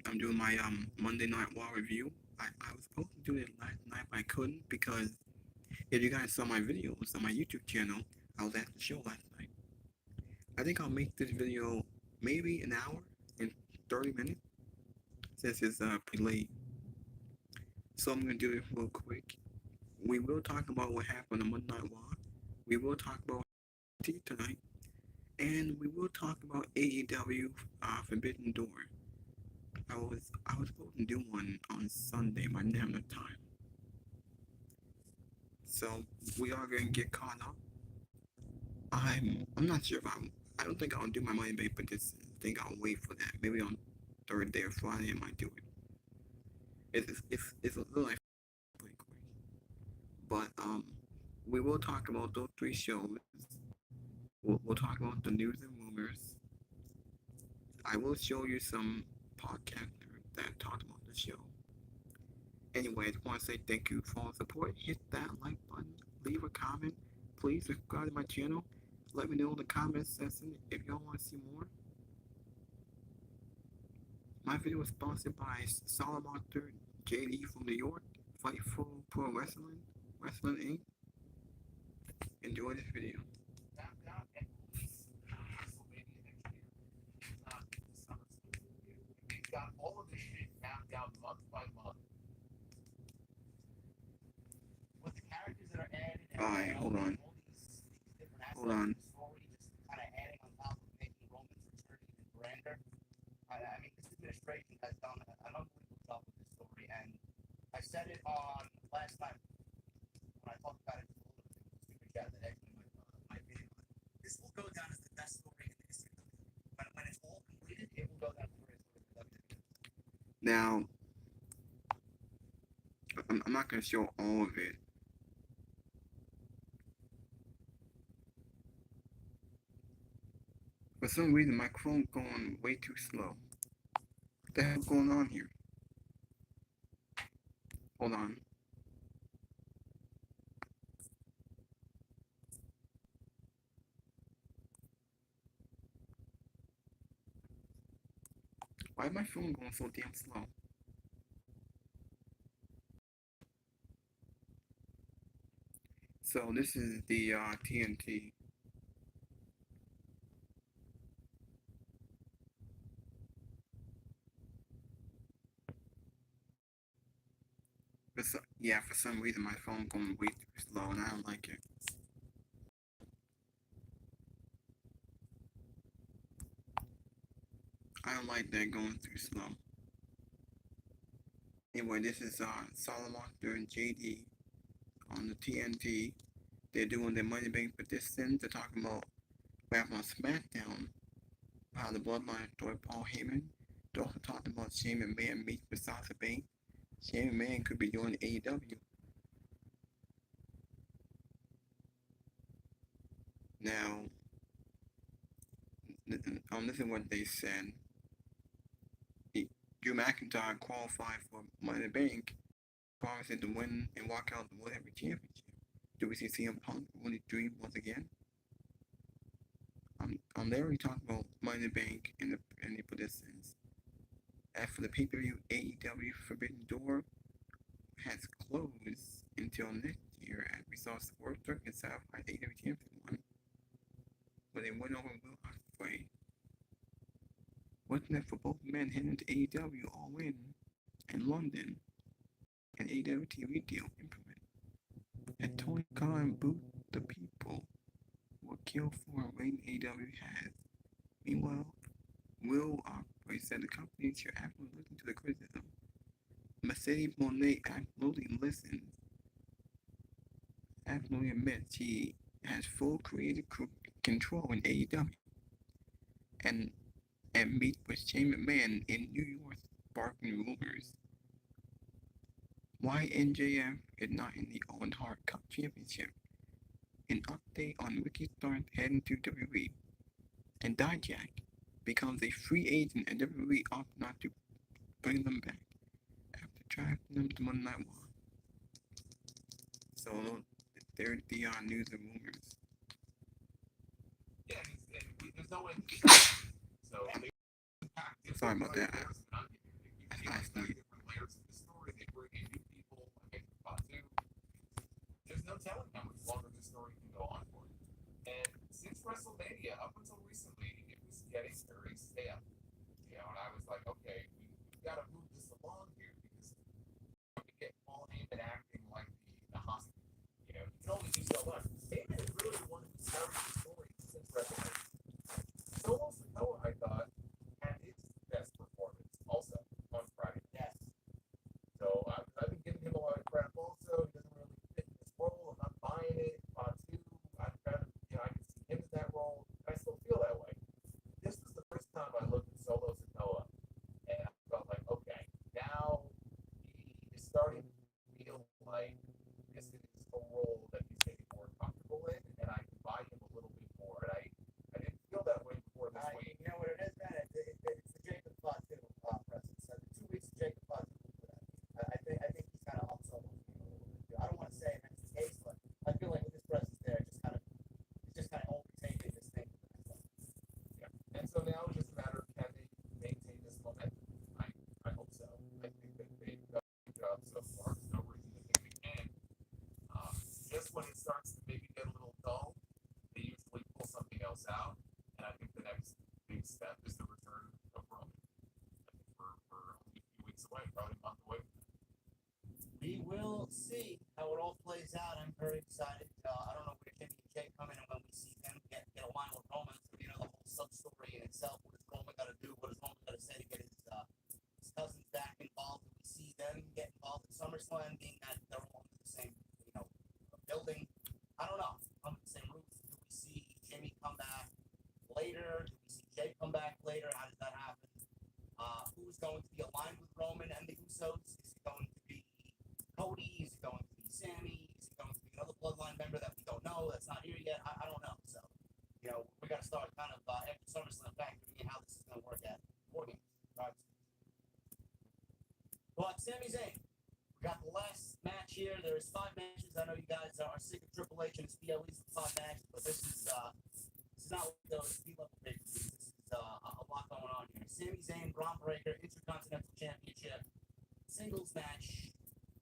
I'm doing my Monday Night Raw review. I was supposed to do it last night, but I couldn't because if you guys saw my videos on my YouTube channel, I was at the show last night. I think I'll make this video maybe an hour and 30 minutes since it's pretty late. So I'm gonna do it real quick. We will talk about what happened on Monday Night Raw. We will talk about T tonight, and we will talk about AEW Forbidden Door. I was supposed to do one on Sunday, but I didn't have enough time. So we are gonna get caught up. I'm not sure if I don't think I'll do my money back, but this I think I'll wait for that. Maybe on Thursday or Friday I might do it. It's a little like pretty quick. But we will talk about those three shows. We'll talk about the news and rumors. I will show you some podcasters that talked about the show. Anyway, I just want to say thank you for all the support. Hit that like button, leave a comment. Please subscribe to my channel. Let me know in the comment section if y'all want to see more. My video was sponsored by Solid Monster JD from New York, Fightful Pro Wrestling, Wrestling Inc. Enjoy this video. Got all of this shit mapped out month by month. With the characters that are added. Alright, hold on. Hold on. Kind of adding on top of making Roman's return even grander. I mean, this administration has done an unbelievable job with this story, and I said it on last night when I talked about it to a little bit super chat that actually my video. This will go down as the best story in the history of WWE. When it's all completed, it will go down as the greatest story of WWE. Now, I'm not going to show all of it. For some reason, my Chrome's going way too slow. What the hell's going on here? Hold on. Why is my phone going so damn slow? So this is the TNT. For some reason my phone going way too slow and I don't like it. I don't like that going too slow. Anyway, this is Solomon and JD on the TNT. They're doing their Money Bank petition. They're talking about what happened on SmackDown. How the Bloodline destroyed Paul Heyman. They also talked about Shane McMahon meets with Sasha Banks. Shane McMahon could be doing AEW. Now, this is what they said. Drew McIntyre qualified for Money in the Bank, promising to win and walk out the World Heavyweight Championship. Do we see CM Punk win his dream once again? They already talked about Money in the Bank in the predictions. As for the PPV, AEW Forbidden Door has closed until next year, as we saw Swerve Strickland satisfied AEW Champion one, but they went over Will Ospreay. What's next for both men heading to AEW All In London, and AEW TV deal implement? And Tony Khan boot the people will kill for a rating AEW has. Meanwhile, Will Ospreay said the company should absolutely listen to the criticism. Mercedes Moné absolutely listens. Absolutely admits she has full creative control in AEW. And meet with Shane McMahon in New York, sparking rumors. Why NJF is not in the Owen Hart Cup Championship? An update on Ricky Starks heading to WWE. And Dijak becomes a free agent and WWE opts not to bring them back after drafting them to Monday Night Raw. So there's the news and rumors. Yeah, there's no way. So sorry about that. point. different layers of the story. They bring in new people, like Batu. There's no telling how much longer this story can go on for. And since WrestleMania, up until recently, it was getting very stale. And I was like, okay, we've got to move this along here because we get Paul Heyman acting like the hospital. You can only do so much. Heyman is really the one who carried the story since WrestleMania. Solo Sikoa, I thought, had his best performance also on Friday. Yes. So I've been giving him a lot of crap also. He doesn't really fit in this role. I'm not buying it. Batu, I'd rather, I can see him in that role. I still feel that way. This was the first time I looked at Solo Sikoa and I felt like, okay, now he is starting to feel like this is a role that he's getting more comfortable in, and I can buy him a little bit more. And I didn't feel that way before this week. You know what it is, man? It's the Jacob Fatu presence. So the 2 weeks of Jacob Fatu, I think he's kind of up Solo. I don't want to say that's the case, but I feel like with his presence there, it's just kind of overtaking this thing. Yeah. And so now it's just a matter of can they maintain this momentum? I hope so. I think that they've done a good job so far. There's no reason to think they can. Just when it starts to maybe get a little dull, they usually pull something else out. And I think the next big step is the return of Roman. I think we're only a few weeks away, probably a month away. We will see how it all plays out. I'm very excited. I don't know where Jimmy and Jay come in, and when we see them get aligned with Roman, it's going to be the whole sub story in itself. What does Roman got to do? What does Roman got to say to get his cousins back involved? Do we see them get involved in SummerSlam, being that they're all under the same building? I don't know. Under the same roof. Do we see Jimmy come back later? Do we see Jay come back later? How does that happen? Who's going to be aligned with Roman and the Usos? Is it going to be Cody? Is it going to be Sammy? Is it going to be another bloodline member that we don't know that's not here yet? I don't know. So, we got to start kind of after SummerSlam factoring in how this is going to work at War Games. Right? But Sami Zayn, we got the last match here. There's 5 matches. I know you guys are sick of Triple H and his at least 5 matches, but this is not like those D-level pay-per-views. This is a lot going on here. Sami Zayn, Braun Breaker, Intercontinental Championship, singles match.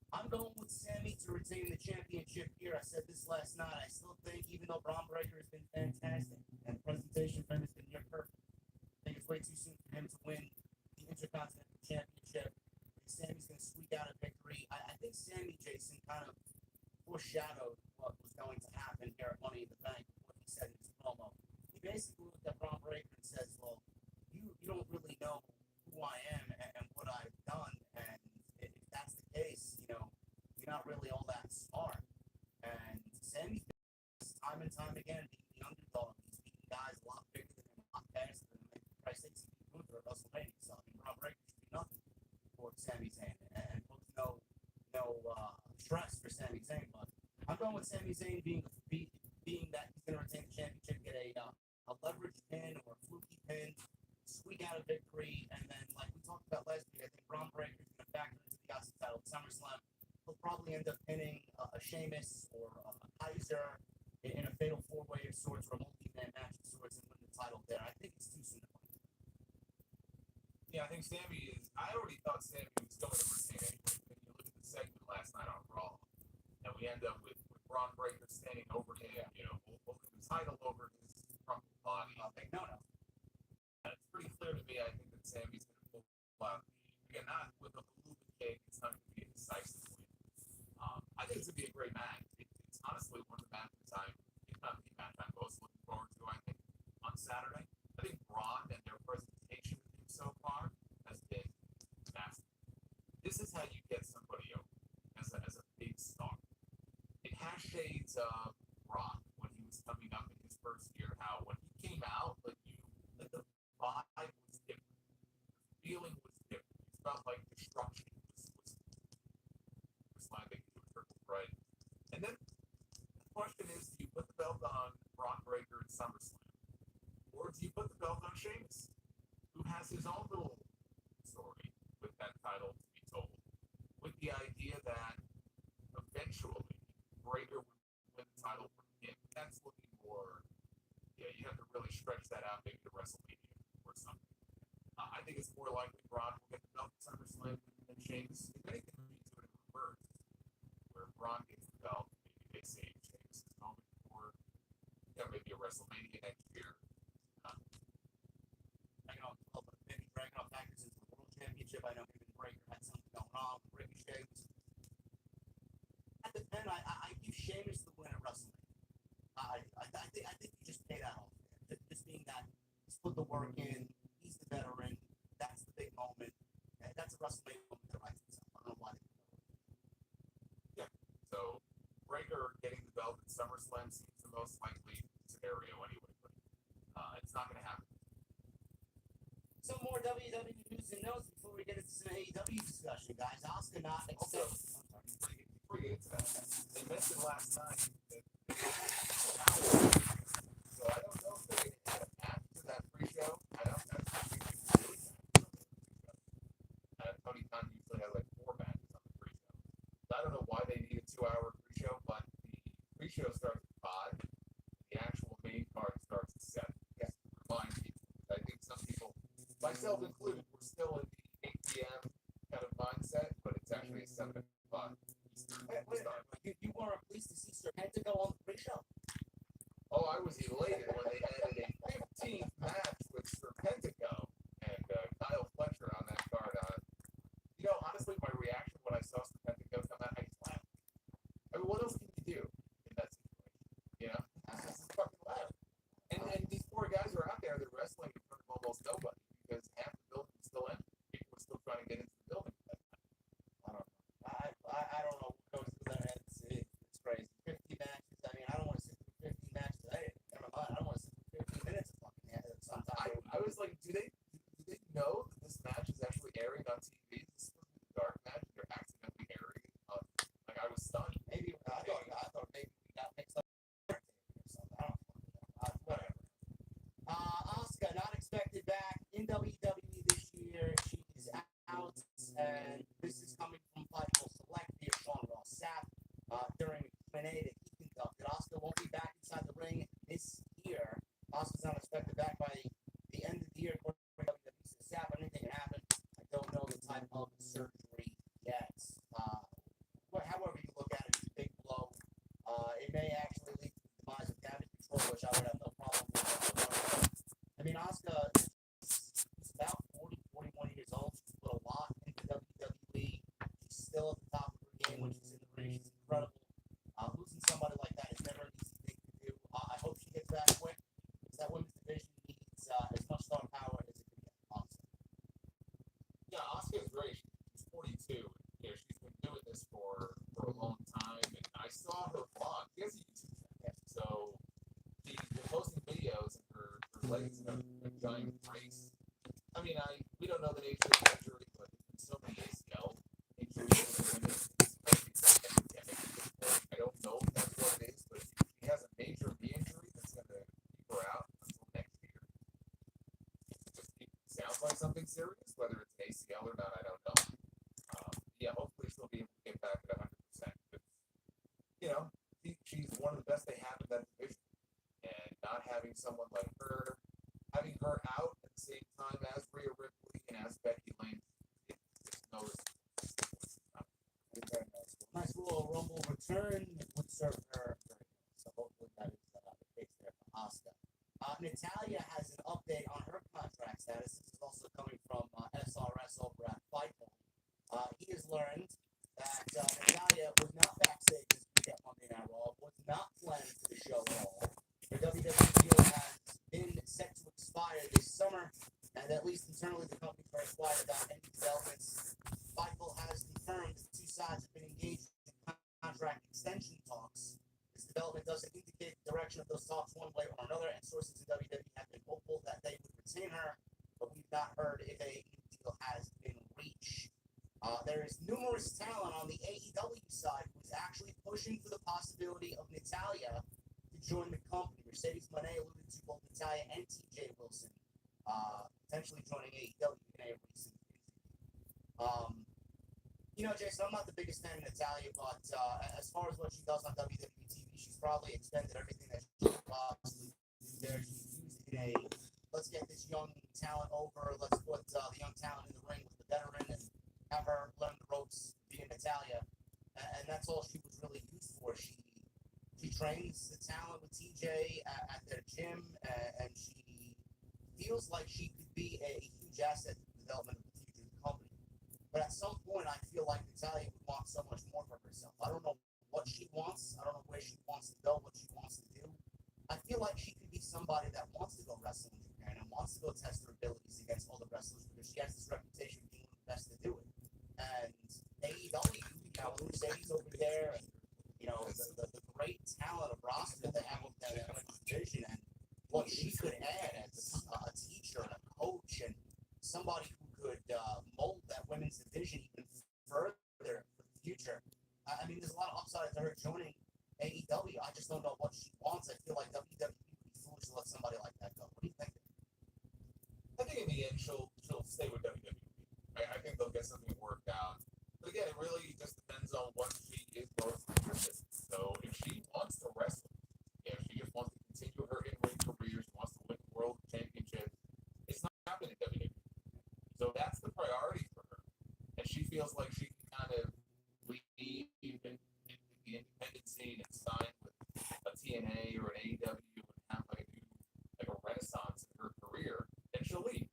I'm going with Sami to retain the championship here. I said this last night. I still think, even though Braun Breaker has been fantastic and the presentation for him has been near perfect, I think it's way too soon for him to win the Intercontinental Championship. Sammy's going to squeak out a victory. I think Sammy, Jason, kind of foreshadowed what was going to happen here at Money in the Bank, what he said in his promo. He basically looked at Braun Breaker and says, well, you don't really know who I am and what I've done, and if that's the case, you're not really all that smart. And Sammy's been time and time again being the underdog. He's beating guys a lot bigger than him, a lot faster than him. For Christ's sake, he's been Gunther at WrestleMania, so Braun Breaker should be nothing for Sami Zayn, and no stress for Sami Zayn. But I'm going with Sami Zayn being that he's going to retain the championship, get a leverage pin or a fluky pin, squeak out a victory, and then like we talked about last week, I think Braun Breaker is going to factor into the Austin title at SummerSlam. He'll probably end up pinning a Sheamus or a Kaiser in a fatal 4-way of sorts or a multi-man match of sorts and win the title there. I think it's too soon to play. Yeah, I think Sammy is. I already thought Sammy was going to retain anyway. When you look at the segment last night on Raw, and we end up with Braun Breaker standing over him, holding the title over his crumpled body. Big no. And it's pretty clear to me, I think, that Sammy's going to pull out. Again, not with a balloon cake. It's not going to be a decisive win. I think it's going to be a great match. It's honestly one of the matches if not the match I'm most looking forward to, I think, on Saturday. I think Braun and their presentation with him so far has been massive. This is how you get somebody over as a big star. It has shades of Brock when he was coming up in his first year. How when he came out, the vibe was different, the feeling was different. It felt like destruction was landing into a triple threat. And then the question is, do you put the belt on Braun Breaker at SummerSlam, or do you put the belt on Sheamus, who has his own little story with that title to be told, with the idea that eventually Breaker would win the title from him? That's looking more, you have to really stretch that out maybe to WrestleMania or something. I think it's more likely Braun will get the belt at SummerSlam and Sheamus, if anything, we need to do it in reverse, where Braun gets the belt, maybe they save Sheamus' moment for, maybe a WrestleMania next year. Maybe dragging off factors into the World Championship. I know him and Breaker had something going on with Ricochet. At the end, I give Sheamus the win at WrestleMania. I think you just pay that off. Just being that he's put the work in, he's the veteran. That's the big moment. That's a WrestleMania moment that writes itself. I don't know why they do it. Yeah. So Breaker getting the belt at SummerSlam seems the most likely scenario anyway, but it's not going to happen. Some more WWE news and notes before we get into some AEW discussion, guys. Asuka not Also, accept. before you get into that, they mentioned last night that so I don't know if they're going to add a match to that pre-show. I don't know. Tony Khan usually has like 4 matches on the pre-show. So I don't know why they need a 2-hour pre-show, but the pre-show starts at 5. The actual main card starts at 7. Yes. Remind people. I think some people, myself included, we're still in the 8 p.m. kind of mindset, but it's actually a 7 o'clock. You weren't pleased to see Serpenta go on the pre-show? Oh, I was elated when they added a 15th match with Serpentico and Kyle Fletcher on that card. Honestly, my reaction when I saw Serpentico come out, I just laughed. I mean, what else can you do in that situation? This is fucking loud. And these 4 guys are out there, they're wrestling in front of almost nobody because half the building is still empty. People are still trying to get into the building. I don't know. I don't know what goes through their heads. It's crazy. 50 matches. I mean, I don't want to sit through 50 matches. Never mind. I don't want to sit through 15 minutes of fucking sometimes. I was like, do they know that this match is actually airing on TV? This is supposed to be the dark match. They're accidentally airing it. I was stunned. Maybe I thought maybe we got mixed up or something. I don't know. Whatever. Asuka not expected back in WWE this year. She is out, and this is coming from Fightful Select via Sean Ross Sapp during a Q&A that he conducted. Asuka won't be back inside the ring this year. Asuka's not expected back by the end of the year. According to WWE Sapp, anything can happen. I don't know the type of surgery yet. However you look at it, it's a big blow. It may actually lead to the demise of damage control, which I would have no problem with. I mean, Asuka is about 40, 41 years old. She's put a lot into WWE. She's still at the top of her game when she's in the ring. She's incredible. Losing somebody like that is never an easy thing to do. I hope she gets back quick because that women's division needs as much star power as it can get. Honestly. Yeah, Asuka is great. She's 42. She's been doing this for a long time, and I saw her vlog. She has a YouTube channel, so she's been posting videos of her legs in a giant brace. I mean, we don't know the nature of the injury, but there's been so many ACL injuries. I don't know if that's what it is, but she has a major knee injury that's going to keep her out until next year. It sounds like something serious, whether it's an ACL or not, I don't know. Yeah, hopefully she'll be able to get back at 100%. She's one of the best they have in that division, and not having someone like her, having her out at the same time as Rhea Ripley and as Becky Lynch, it's no Nice little Rumble return would serve her very well. So hopefully that is the case there for Asuka. Natalya has an update on her contract status. This is also coming from SRS over at Fightful. He has learned that Natalya was not backstage this week at Monday Night Raw, was not planned for the show at all. Her WWE deal has been set to expire this summer, and at least internally the company's very quiet about any developments. Fightful has confirmed the 2 sides have been engaged in contract extension talks. This development doesn't indicate the direction of those talks one way or another, and sources in WWE have been hopeful that they would retain her, but we've not heard if a deal has been reached. There is numerous talent on the AEW side who's actually pushing for the possibility of Natalya to join the company. Mercedes Moné alluded to both Natalya and TJ Wilson potentially joining AEW in a recent interview. Jason, I'm not the biggest fan of Natalya, but as far as what she does on WWE TV, she's probably extended everything that she could possibly do there. She's used in a let's get this young talent over, let's put the young talent in the ring with the veteran and have her learn the ropes. that's all she was really used for. She trains the talent with TJ at their gym, and she feels like she could be a huge asset to the development of the future of the company. But at some point, I feel like Natalia would want so much more for herself. I don't know what she wants. I don't know where she wants to go, what she wants to do. I feel like she could be somebody that wants to go wrestle in Japan and wants to go test her abilities against all the wrestlers because she has this reputation of being one of the best to do it. And AEW, now with Mercedes over there, and the great talent of roster that they have over there in the division, and what she could add as a teacher and a coach and somebody who could mold that women's division even further for the future. I mean, there's a lot of upside to her joining AEW. I just don't know what she wants. I feel like WWE would be foolish to let somebody like that go. What do you think? I think in the end she'll stay with WWE. I think they'll get something worked out. But again, it really just depends on what she is most interested in. So if she wants to wrestle, if she just wants to continue her in-ring career, she wants to win world championships, it's not happening in WWE. So that's the priority for her. And she feels like she can kind of leave in the independent scene and sign with a TNA or an AEW and have like a renaissance in her career, then she'll leave.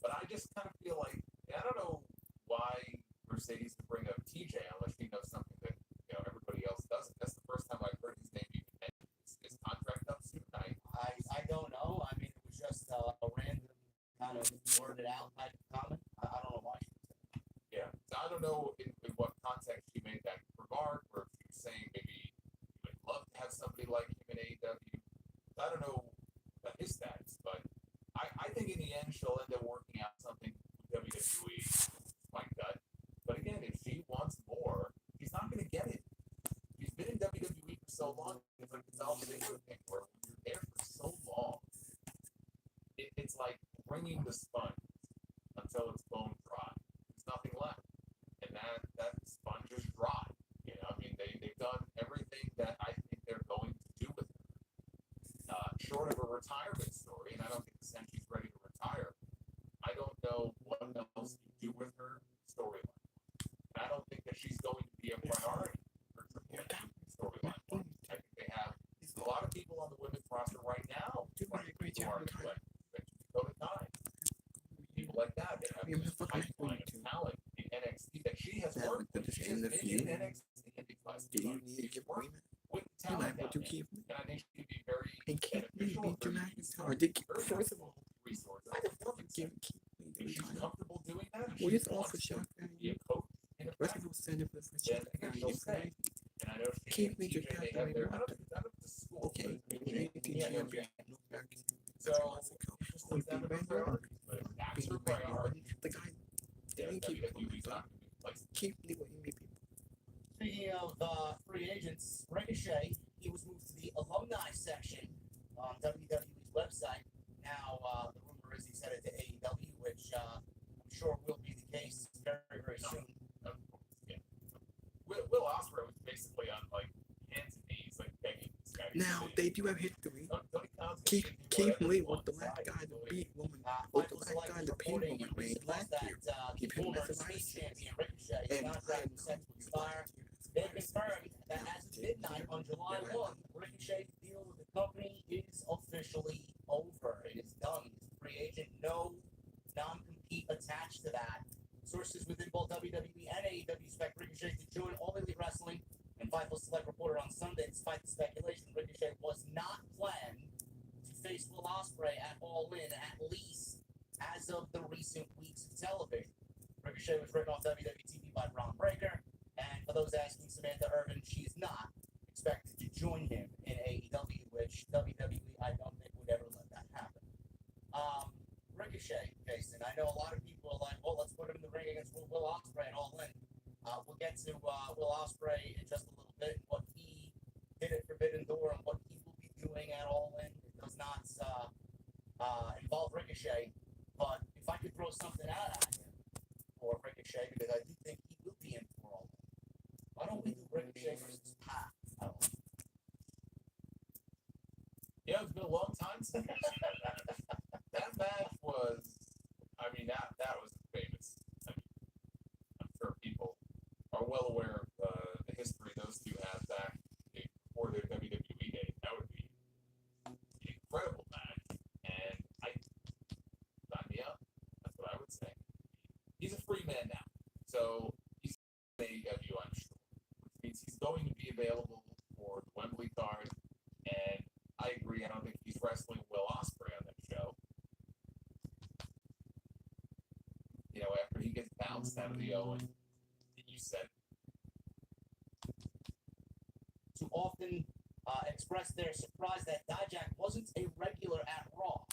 But I just kind of feel like I don't know why Mercedes would bring up TJ unless she knows something that everybody else doesn't. That's the first time I've heard his name even mentioned. Is his contract up soon? I don't know. I mean, it was just a random kind of worded out type of comment. I don't know why she was saying that. Yeah. So I don't know in what context she made that remark, or if she was saying maybe you would love to have somebody like him in AEW. I don't know his stats, but I think in the end she'll end up working out something with WWE. My gut. But again, if she wants more, she's not going to get it. She's been in WWE for so long. It's like the Dolph Ziggler thing, where when you're there for so long, it's like bringing the sponge until it's bone dry. There's nothing left, and that sponge is dry. I mean, they've done everything that I think they're going to do with her. Short of a retirement story, and I don't think Senchi's ready to retire. I don't know what else you do with her storyline. And I don't think that she's going to be a priority for storyline. I think they have a lot of people on the women's roster right now who are like Dakota Kai. People like that. They have this pipeline of talent in NXT that she has worked with. She has been in NXT in these last 2 months. She's worked with talent down there. And I think she could be very beneficial. First of all, resources. If she's comfortable doing that, if she wants to be a coach in a practice, then again, she'll stay. And I know she and TJ, they have their, I don't think that's the school. So, it just comes down to her priorities. But if that's her priority, WWE's not going to be replaced. Speaking of free agents, Ricochet, he was moved to the alumni section on WWE's website. Now, the rumor is he's headed to AEW, which I'm sure will be the case very, very soon. Yeah. Will Ospreay was basically on hands and knees, begging this guy. Now they do have history. Keith Lee was the last guy to beat woman. Was the last guy to pin woman made last year. He pinned Messi and contract set to expire. They confirmed that as of midnight on July 1, Ricochet's deal with the company is officially over. It is done. He's a free agent. No non-compete attached to that. Sources within both WWE and AEW expect Ricochet to join All Elite Wrestling, and Fightful Select reported on Sunday, despite the speculation, Ricochet was not planned to face Will Ospreay at All In, at least as of the recent weeks of television. Ricochet was written off WWE TV by Braun Breaker, and for those asking Samantha Irvin, she is not expected to join him in AEW, which WWE, I don't think, would ever let that happen. Ricochet, Jason, I know a lot of people are like, well, let's put him in the ring against Will Ospreay and All In. We'll get to Will Ospreay in just a little bit, what he did at Forbidden Door and what he will be doing at All In. It does not involve Ricochet, but if I could throw something out at him for Ricochet, because I do think he will be in for All In. Why don't we do Ricochet versus Pac? Yeah, it's been a long time since that match was. I mean, that was famous. I mean, I'm sure people are well aware of the history of those man now. So he's AEW, I'm sure, which means he's going to be available for the Wembley card. And I agree. I don't think he's wrestling Will Ospreay on that show. You know, after he gets bounced out of the Owen, you said to often express their surprise that Dijak wasn't a regular at Raw.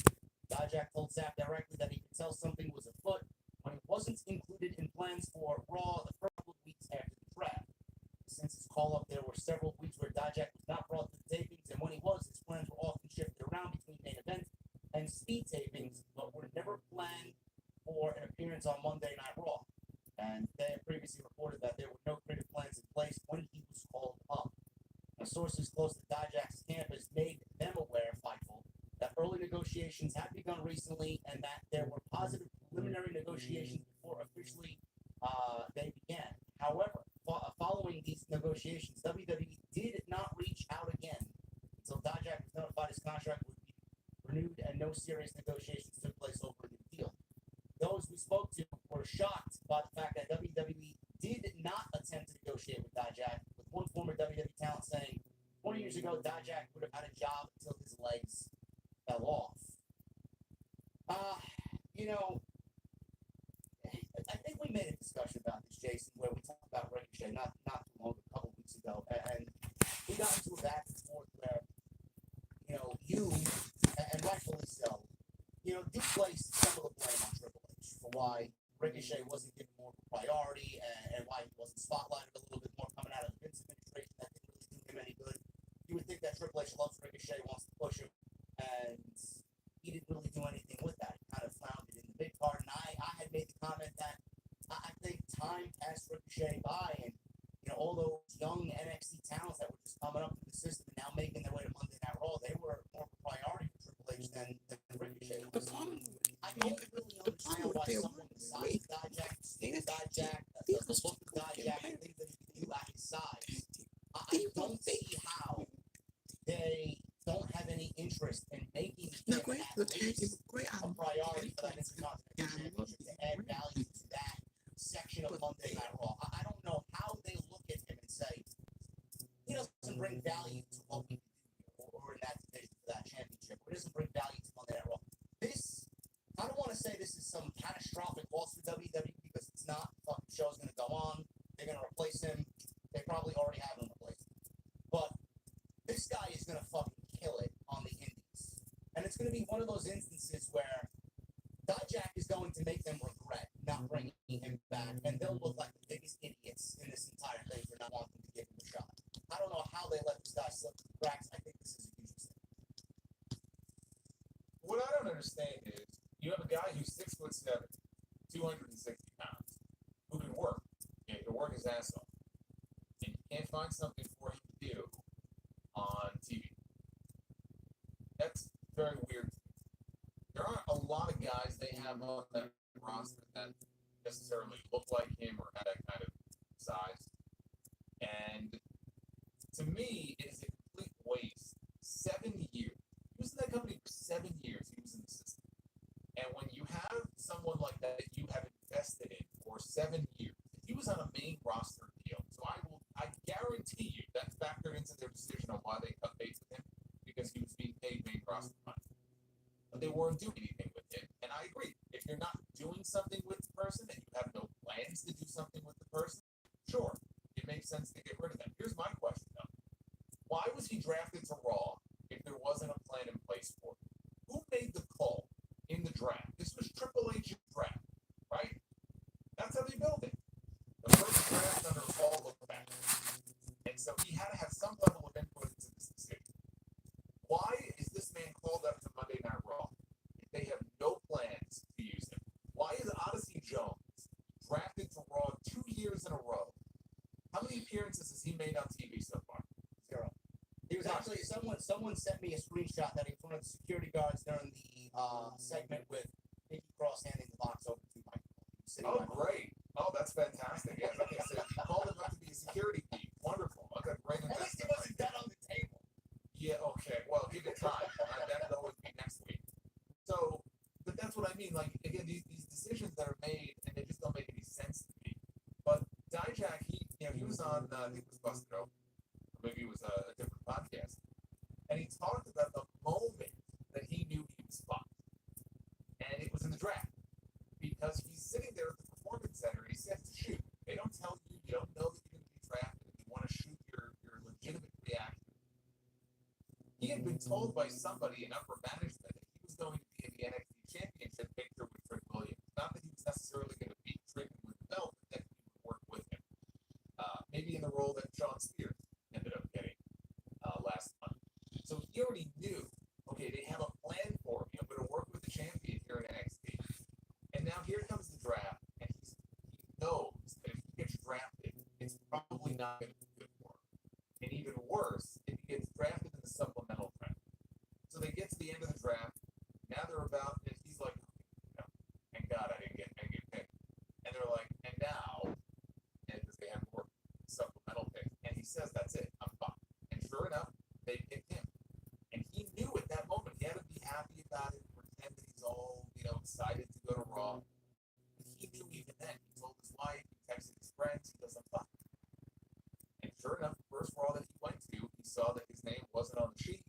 Dijak told Zapp directly that he could tell something was afoot when he wasn't included in plans for Raw the first couple of weeks after the draft. Since his call-up, there were several weeks where Dijak was not brought to the tapings, and when he was, his plans were often shifted around between main events and speed tapings, but were never planned for an appearance on Monday Night Raw. And they had previously reported that there were no creative plans in place when he was called up. Now, sources close to Dijak's camp has made them aware, Fightful, that early negotiations had begun recently and that there were positive preliminary negotiations before officially they began. However, following these negotiations, WWE did not reach out again until Dijak was notified his contract would be renewed and no serious negotiations took place over a new deal. Those we spoke to were shocked by the fact that WWE did not attempt to negotiate with Dijak, with one former WWE talent saying 20 years ago Dijak would have had a job until his legs fell off. You know, I think we made a discussion about this, Jason, where we talked about Ricochet not too long, a couple weeks ago, and we got into a back and forth where, you know, you, and rightfully so, you know, do place some of the blame on Triple H for why Ricochet wasn't given more priority and why he wasn't spotlighted a little bit more coming out of the Vince administration. That didn't really do him any good. You would think that Triple H loves Ricochet, wants to push him, and he didn't really do anything with that. He kind of floundered in the big card, and I had made the comment that I think time passed Ricochet by, and you know, all those young NXT talents that were just coming up through the system and now making their way to Monday Night Raw, they were more of a priority for Triple H than Ricochet. The problem, I don't really understand why someone besides Dijak, Dijak, the look of Dijak, and things that he can do at his size. I don't see how they don't have any interest in making him at least a priority for that Intercontinental Championship to add value to that section of Monday Night Raw. I don't know how they look at him and say, he doesn't bring value to what we do or in that division for that championship, or doesn't bring value to Monday Night Raw. This, I don't want to say this is some catastrophic loss for WWE because it's not. The fucking show's going to go on. They're going to replace him. They probably already have him replaced. But this guy is going to fucking kill it on the indies. And it's going to be one of those instances where Dijak is going to make them regret not bringing him back, and they'll look like the biggest idiots in this entire thing for not wanting to give him a shot. I don't know how they let this guy slip through the cracks. I think this is a huge mistake. what I don't understand is you have a guy who's 6'7", 260 pounds, who can work. You know, he can work his ass off, and you can't find something for him to do on TV. That's very weird. There aren't a lot of guys they have on that roster that necessarily look like him or have that kind of size. And to me, it is a complete waste. 7 years. He was in that company for 7 years. He was in the system. And when you have someone like that you have invested in for 7 years, he was on a main roster deal. So I guarantee you that's factored into their decision on why they cut base with him, because he was being paid main roster money. But they weren't doing anything with him. And I agree. If you're not doing something with the person and you have no plans to do something with the person, sure, it makes sense to get rid of them. Here's my question, though. Why was he drafted to Raw if there wasn't a plan in place for him? Who made the call in the draft? This was Triple H's draft, right? That's how they built it. The first draft under Paul looked back. And so he had to have some level of input into this decision. Why is this man called up to Monday Night Raw if they have no plans to use him? Why is Odyssey Jones drafted to Raw 2 years in a row? How many appearances has he made on TV so far? 0. He was actually someone sent me a screenshot that he was one of the security guards during the segment with Nikki Cross handing the box over to Michael. Oh, great. Oh, that's fantastic. Yes, okay, so you called him up to be a security thief. Wonderful. Okay, great At least he investment. wasn't dead on the table. Yeah, okay. Well, give it time. That'll always be next week. So, but that's what I mean. Like, again, these decisions that are made, and they just don't make any sense was on, I think it was Busted Open, or maybe it was a different podcast, and he talked about the moment that he knew he was fucked, and it was in the draft, because he's sitting there at the performance center, and he says to shoot. They don't tell you, you don't know that you're going to be drafted, and you want to shoot your legitimate reaction. He had been told by somebody in upper management that he was going to be in the NXT Championship picture with Trick Williams. Not that he was necessarily going to beat Trick with the belt, but that he would work with him. Maybe in the role that Sean Spears ended up getting last month. So he already knew, okay, they have a plan for me. I'm going to work with the champion here in NXT. And now here comes the draft, and he knows that if he gets drafted, it's probably not going to be good for him. And even worse, if he gets drafted in the supplemental draft. So they get to the end of the draft. Now they're about, and he's like, thank God I didn't get picked. And they're like, and now, and because they have more supplemental picks, and he says, that's it, I'm fine. And sure enough, they picked him. And he knew at that moment he had to be happy about it, pretend that he's all, excited to go to Raw. But he knew even then. He told his wife, he texted his friends, he goes, I'm fine. And sure enough, the first Raw that he went to, he saw that his name wasn't on the sheet.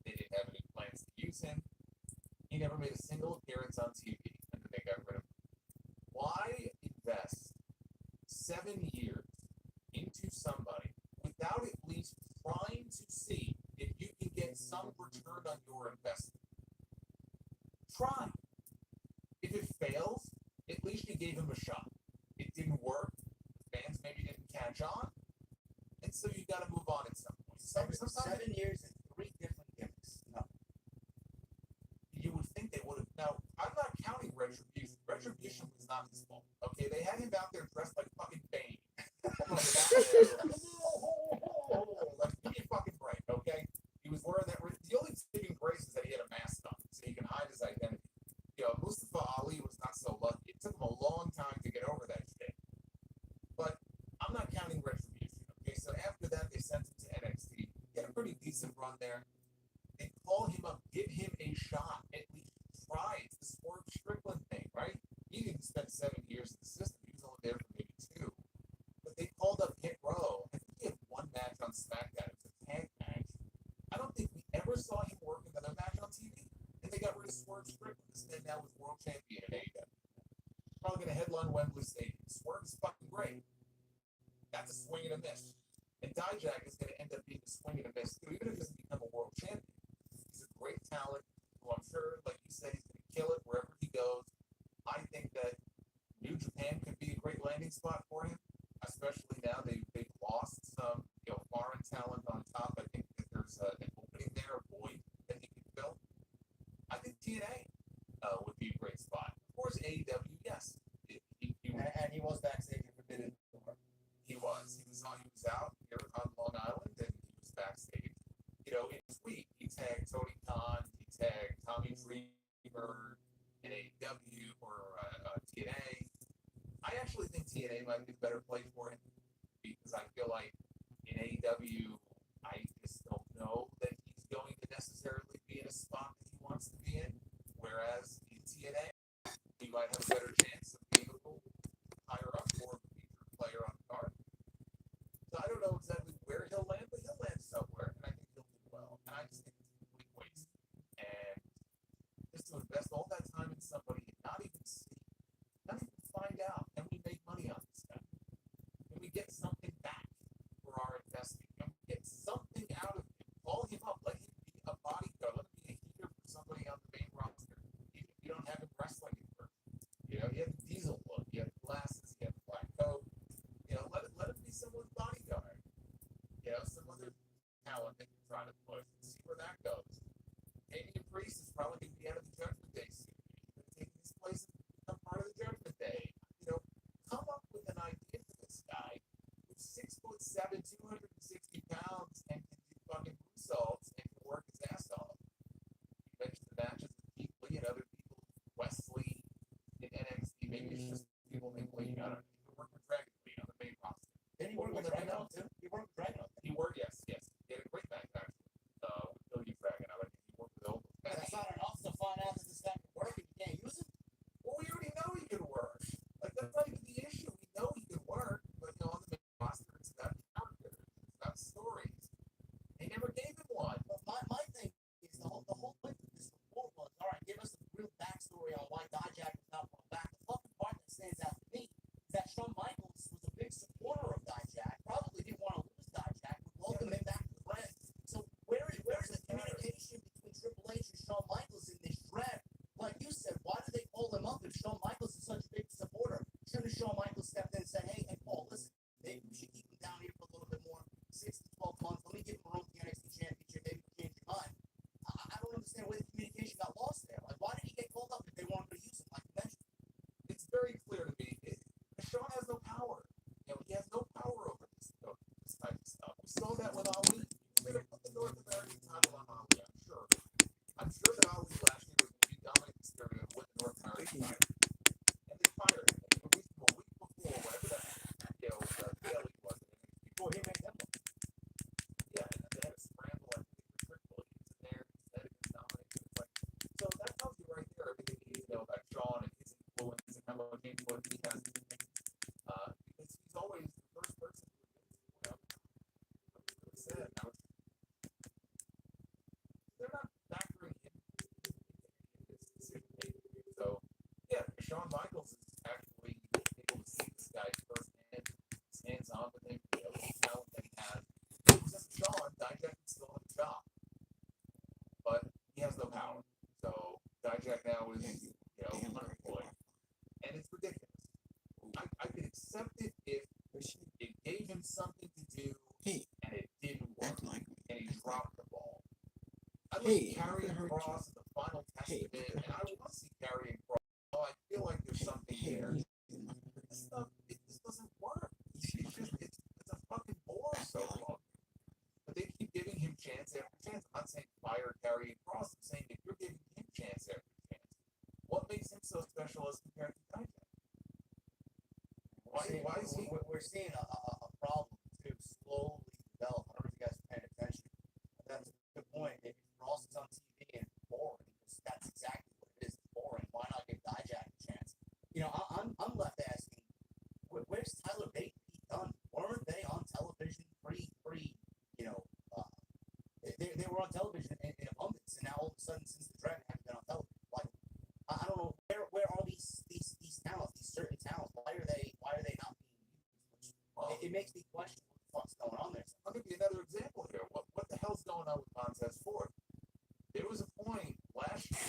They didn't have any plans to use him. He never made a single appearance on TV, and then they got rid of him. Why invest 7 years into somebody without at least trying to see if you can get some return on your investment? Try. If it fails, at least you gave him a shot. It didn't work. The fans maybe didn't catch on, and so you got to move on at some point. Sometimes 7 years and 3 different gimmicks. No. you would think they would have. Now, I'm not counting Retribution. Retribution was not his fault. Okay, they had him out there dressed like fucking Bane. Let's give me a fucking break, okay? He was wearing that. The only saving grace is that he had a mask on, so he can hide his identity. Mustafa Ali was not so lucky. It took him a long time to get over that shit. But I'm not counting Retribution, okay? So after that, they sent him to NXT. He had a pretty decent run there. They call him up, give him a shot, at least try. It's the Swerve Strickland thing, right? He didn't spend 7 years in the system. He was only there for maybe 2. But they called up Hit Row. I think he had one match on SmackDown. It was a tag match. I don't think we ever saw him work another match on TV. And they got rid of Swerve Strickland. This man now was world champion in AEW. Probably going to headline Wembley Stadium. Swerve is fucking great. That's a swing and a miss. And Dijak is going to end up being a swing and a miss too, even if he doesn't become a world champion. He's a great talent who I'm sure, like you said, he's going to kill it wherever he goes. I think that New Japan could be a great landing spot for him, especially now they've lost some foreign talent on top. I think that there's an opening there, a void that he can fill. I think TNA would be a great spot. Of course, AEW, yes. And he was backstage at Forbidden Door. He was out here on Long Island, and he was backstage. In his week, he tagged Tony Khan, he tagged Tommy Dreamer in AEW or TNA. I actually think TNA might be the better place for him because I feel like in AEW, I just don't know that he's going to necessarily be in a spot that he wants to be in. Whereas in TNA, he might have a better chance of being able to higher up or a featured player on the card. So I don't know exactly where he'll land, but he'll land somewhere, and I think he'll do well. And I just think it's a complete waste. And just to invest all that time in somebody and not even find out, can we make money on this guy? Can we get something back for our investing? Can we get something out of him? Call him up, let him be a bodyguard, let him be a heater for somebody on the main roster. Even if you don't have him wrestling at first. He had the diesel look, he had the glasses, he had the black coat. Let him be someone's bodyguard. Some other talent that you're trying to push and see where that goes. Damian Priest is probably going to be out of the Judgment Day soon. He's going to take his place and become part of the Judgment Day. Come up with an idea for this guy who's 6'7", 260 pounds, and can do fucking moonsaults and can work his ass off. You mentioned the matches with Keith Lee and other people, Wesley in NXT. Maybe it's just people named Lee. I don't know. He worked with Dragon Lee on the main roster. Then he worked with Dragon too. He worked with Dragon. He worked, yes. He had a great match actually with Billy Dragon. I think he worked with all those guys. That's not enough to find out that this guy can work and you can't use it. Well, we already know he can work. Like that's not even the issue. We know he can work, but on the main roster and stuff, Shawn Michaels is actually able to see this guy firsthand. His hands on with him, the talent that he has. If it was just Shawn, Dijak would still have a job. But he has no power. So Dijak now is, unemployed. And it's ridiculous. I could accept it if it gave him something to do and it didn't work. And he dropped the ball. I like Karrion Kross in the final testament, and I want to see Karrion Kross. Oh, I feel like there's something there. This stuff, it just doesn't work. It's a fucking bore so long. But they keep giving him chance after chance. I'm not saying fire Karrion Kross. I'm saying if you're giving him chance after chance, what makes him so special as compared to Dijak? Why is he? We're seeing a problem too slowly develop. I don't know if you guys are paying attention. That's a good point. If Ross is on TV and it's boring, because that's exactly what it is. It's boring. Why not give Dijak a chance? I'm left asking, where's Tyler Bate and Pete Dunne? Weren't they on television they were on television in abundance, and now all of a sudden, since the draft, haven't been on television. Like, I don't know where are these talents, these certain talents? Why are they not being used? It makes me question what the fuck's going on there. I'll give you another example here. What the hell's going on with Montez Ford? There was a point last year.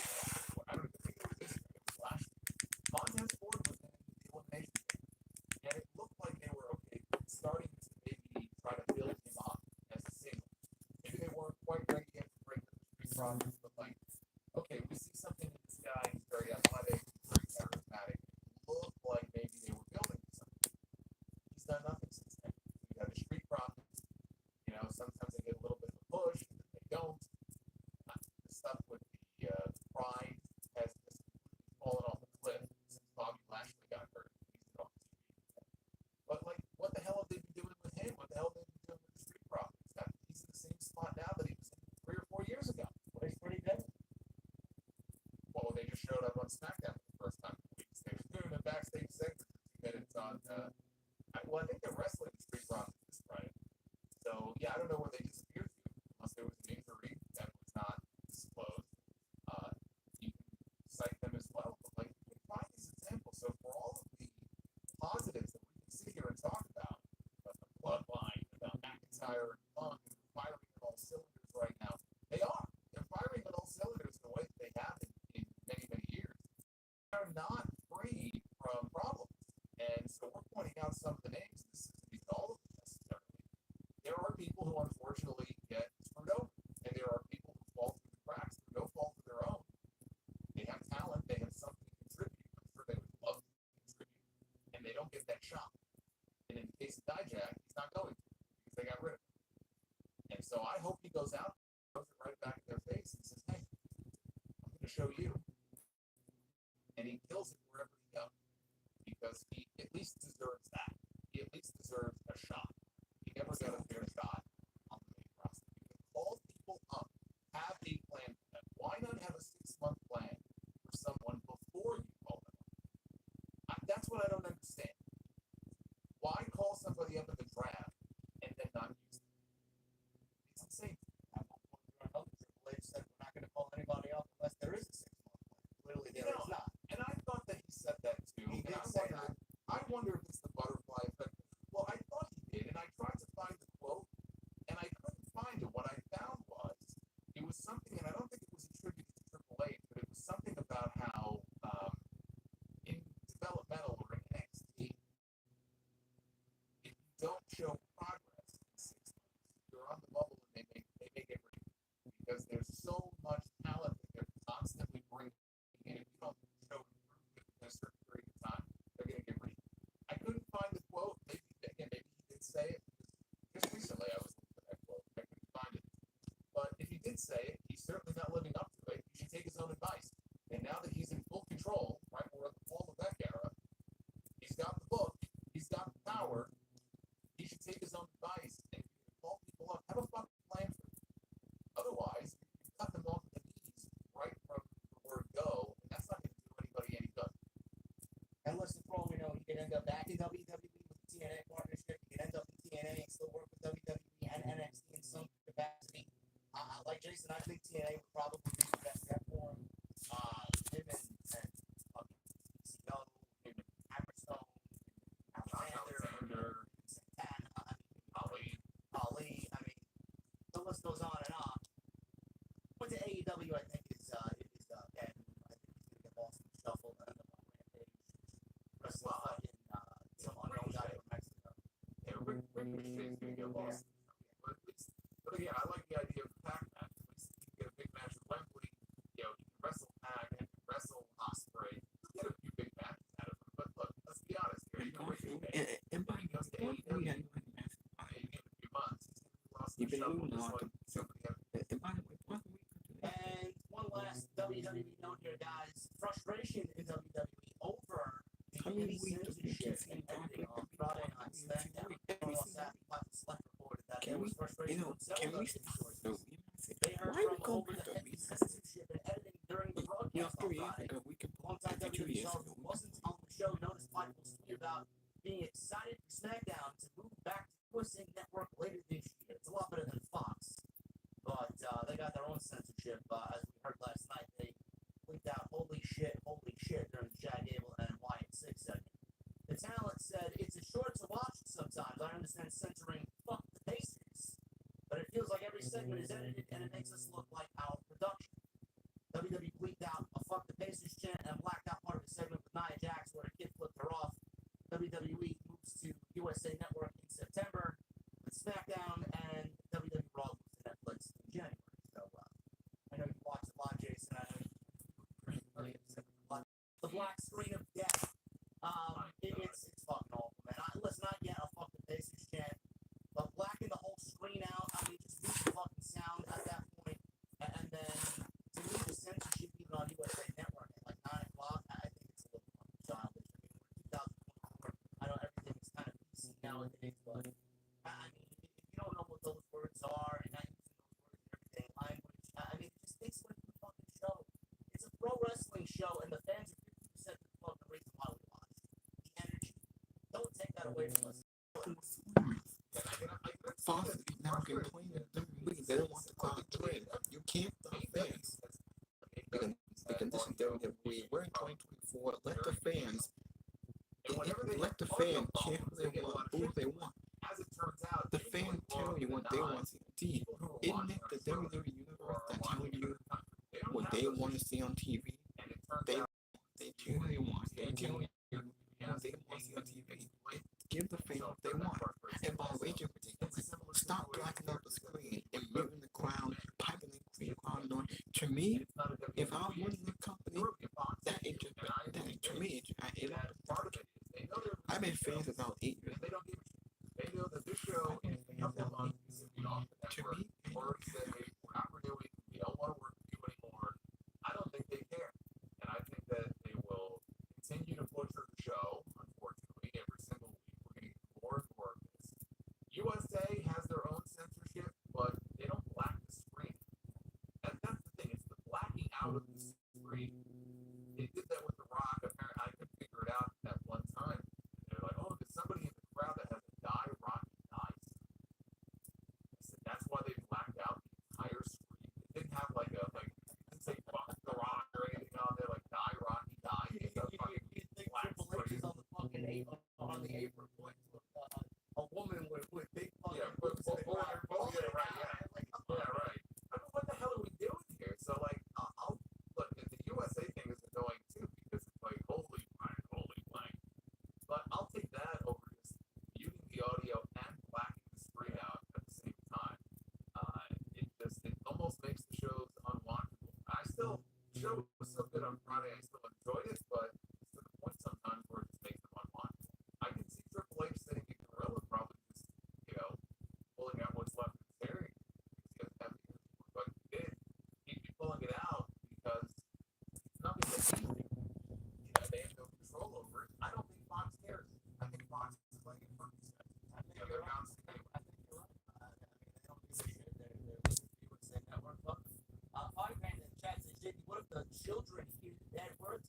I don't even think it was this year. It was last year. Montez Ford was in the elimination game, and it looked like they were starting to maybe try to build him up as a single. Maybe they weren't quite ready yet to break the street profits, but we see something in this guy. He's very athletic, very charismatic. It looked like maybe they were building something. He's done nothing since then. We got the street profits. Sometimes they get a little bit of a push, and then they don't. The stuff with the pride has just fallen off the cliff since Bobby Lashley got hurt. He's off TV. But what the hell have they been doing with him? What the hell have they been doing with the street profits? He's in the same spot now that he was in 3 or 4 years ago. Well, he's pretty good. Well, they just showed up on SmackDown for the first time in weeks. They were doing a backstage segment for 2 minutes on. I think they're wrestling the street profits this Friday. So yeah, I don't know where they disappeared to, unless there was an injury that was not disclosed. You can cite them as well, but you can find these examples. So for all of the positives that we can sit here and talk about the bloodline, about McIntyre and Punk firing on all cylinders right now, they're firing on all cylinders in the way that they have in many, many years. They're not free from problems, and so we're pointing out some of the names. This isn't all of them necessarily. There are people who unfortunately get screwed over, and there are people who fall through the cracks through no fault of their own. They have talent, they have something to contribute. I'm sure they would love to contribute, and they don't get that shot. And in the case of Dijak, he's not going to because they got rid of him. And so I hope he goes out, throws it right back in their face, and says, "Hey, I'm going to show you." And he kills it wherever he goes because he at least deserves that. He at least deserves a shot. He never got a fair shot on the main roster. You can call people up, have a plan for them. Why not have a 6-month plan for someone before you call them up? That's what I don't understand. Why call somebody up at the draft and then not use them? It's insane. At one point, Triple H said we're not going to call anybody up unless there is a 6-month plan. Clearly, there is not. And I thought that he said that too. He And did say that. I wonder if it's the butterfly effect. Well, I thought he did, and I tried to find the quote, and I couldn't find it. What I found was it was something, and I don't think it was attributed to Triple H, but it was something about how in developmental or in NXT, if you don't show progress in 6 months, you're on the bubble, and they make it ring because there's so much talent that they're constantly bringing in. If you don't show improvement in a certain period of time, they're going to get rid. I couldn't find the quote. Maybe he did say it. Just recently, I was looking for that quote. I couldn't find it. But if he did say it, he's certainly not living up to it. He should take his own advice. And now that he's in full control, right, we're at the Paul Levesque era, he's got the book, he's got the power, he should take his own advice and call people up. Have a fucking plan for them. Otherwise, you cut them off at the knees right from the word go, and that's not going to do anybody any good. And listen, for all we know, he could end up back in WWE with the TNA partnership. He could end up in TNA and still work with WWE and NXT in some capacity. Like Jason, I think TNA would probably be the best step for him. Him and fucking CCO, list goes on and on. Went to AEW, I think is bad. I think he's gonna get lost in the shuffle and end up on Rampage. Wrestle fucking some unknown guy from Mexico. Yeah, Ricochet's gonna get lost. But again, I like the idea of the Pac match. At least you can get a big match with Wembley. You know, you can wrestle Pac and wrestle Ospreay. You'll get a few big matches out of him. But look, let's be honest here. You know, Ricochet, And by he goes to one AEW. thing that you have Maybe in a few months, he's gonna be lost in you've the been shuffle. moving Just on. like somebody else. And by the way, one week And one last WWE note here, guys. Frustration in WWE over the How many heavy weeks do we censorship keep and saying editing on Friday Night SmackDown. every Raw single Saturday Night Select reported that Can there we, was frustration from can several we WWE stop? sources. No, They heard why we from go over back the to heavy research? censorship and editing during the broadcast on 3 years Friday. ago, we can Longtime maybe 2 WWE years source ago. wasn't on the show. Noticed Michael's tweet about being excited for SmackDown to move back to USA Network later this year. It's a lot better than Fox, but they got their own censorship. As we heard last night, they bleeped out holy shit" during the Chad Gable and Wyatt 6 segment. The talent said, "It's a short to watch sometimes. I understand censoring fuck the basics, but it feels like every segment is edited and it makes us look like our production." WWE bleeped out a fuck the Pacers chant and blacked out part of the segment with Nia Jax where a kid flipped her off. WWE moves to USA Network in September with SmackDown, and WWE Raw moves to Netflix in January. So I know you watched a lot, Jason. I know you're pretty upset with the black screen of death. It's fucking awful, man. Listen, I get a fuck the Pacers chant, but blacking the whole screen out, I mean, just mute the fucking sound at that point, and then to me, the censorship even on USA Network at like 9 o'clock, I think it's a little fucking childish. I mean, we're 2024. I know everything is kind of PC nowadays, but I mean, if you don't know what those words are and not using those words in everyday language, I mean, it just takes away from the fucking show. It's a pro wrestling show, and the fans are 50% of the fucking reason why we watch. The energy. Don't take that away from us. Fox is now complaining that WWE, they don't want the crowd trend. You can't stop fans. Because this is WWE. We're in 2024. Let the fans cheer who they want, who they want. As it turns out, The fans tell you what they want to see. Isn't it the WWE universe that tell you what they want to see on TV? They tell you what they want. They tell you what they want to see on TV. Give the fans what they want. And by the way, you're ridiculous. Stop blacking out the screen and moving the crowd, piping the crowd noise. To me, if I was in the company, that is just, to me, I've been fans about 8 years. They know that this show is a couple of months is going to be off the network. Or say, we're not renewing, we don't want to work with you anymore. I don't think they care. And I think that they will continue to butcher the show, unfortunately, every single week. We're going to get more and more of this. USA has their own censorship, but they don't black the screen. And that's the thing, it's the blacking out of the screen. They did that with The Rock. Apparently, I could figure it out at one time. They're like, oh, there's somebody in the crowd that has a Die Rocky Die sign. I said, that's why they blacked out the entire screen. It didn't have like didn't say fuck The Rock or anything on there, like Die Rocky Die. It's a fucking black screen. On the fucking apron, on the apron, a woman with big fucking boobs. Yeah, right, I mean, what the hell are we doing here? So, like, I'll look, the USA thing is annoying too, because it's like, holy blank. But I'll take that over just muting the audio and blacking the screen out at the same time. It almost makes the shows unwatchable. The show was so good on Friday, I still enjoyed it, but it's to the point sometimes where it just makes them unwatchable. I can see Triple H sitting in Gorilla probably just, pulling out what's left of his area because he doesn't have the energy for what he did. He'd be pulling it out because it's nothing that they have no control over it. I don't think Fox cares. I think Fox is playing it for themselves. I think they're bouncing anyway. I think you're right. I mean, they don't give a shit. They're looking for USA Network. But 5 grand in the chat says, JD, what if the children hear the bad words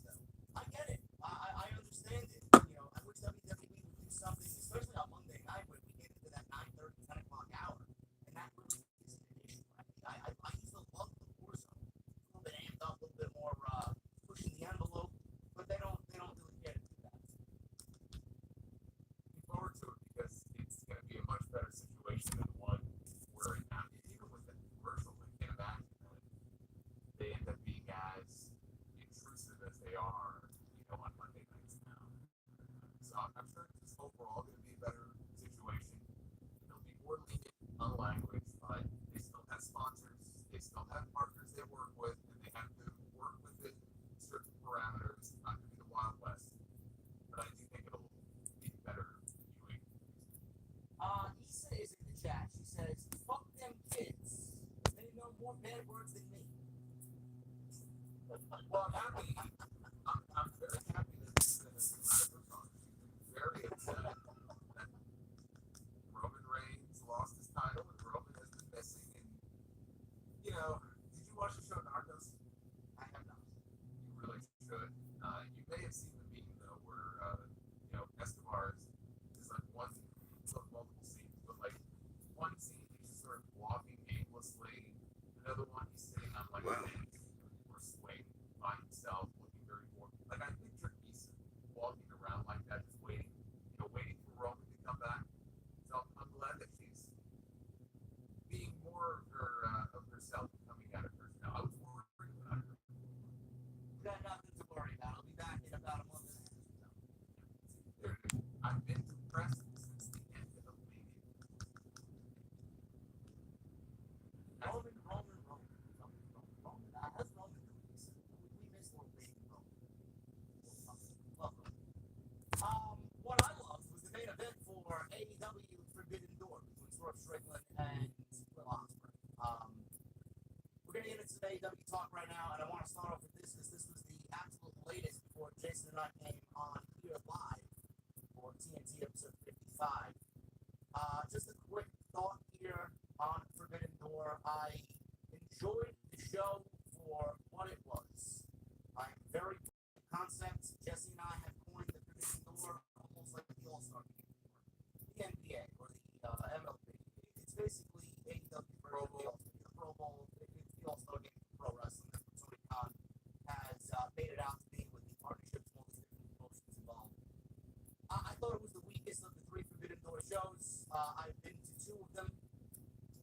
more bad words than me. Well, I'm happy. I'm very happy that this is very upset that Roman Reigns lost his title and Roman has been missing. And did you watch the show Narcos? I have not. You really should. You may have seen the meme though, where Escobar is like one of multiple scenes, but like one scene he's just sort of walking aimlessly, another one he's sitting on like a bench or swing by himself, looking very bored. Like I picture Eason walking around like that, just waiting for Roman to come back. So I'm glad that she's being more of herself coming out of her now. I was worried about her. You got nothing to worry about. I'll be back in about a month and a half. I've been depressed since the end of Mania. Roman. How's Roman doing? We miss little baby Roman. Welcome. What I loved was the main event for AEW Forbidden Door between Swerve Strickland and Will Ospreay. We're gonna get into some AEW talk right now, and I want to start off with this because this was the absolute latest before Jason and I came on here live for TNT episode 55. Just a quick thought here on Forbidden Door. I enjoyed the show for what it was. I'm very concept. Jesse and I have coined the Forbidden Door almost like the All-Star Game for the NBA or the MLB. It's basically AEW for the Pro Bowl. It's the All-Star Game for pro wrestling. That's what Tony Khan has made it out to be with the partnerships and all these different promotions involved. I thought it was the weakest of the three Forbidden Door shows. I've been to two of them.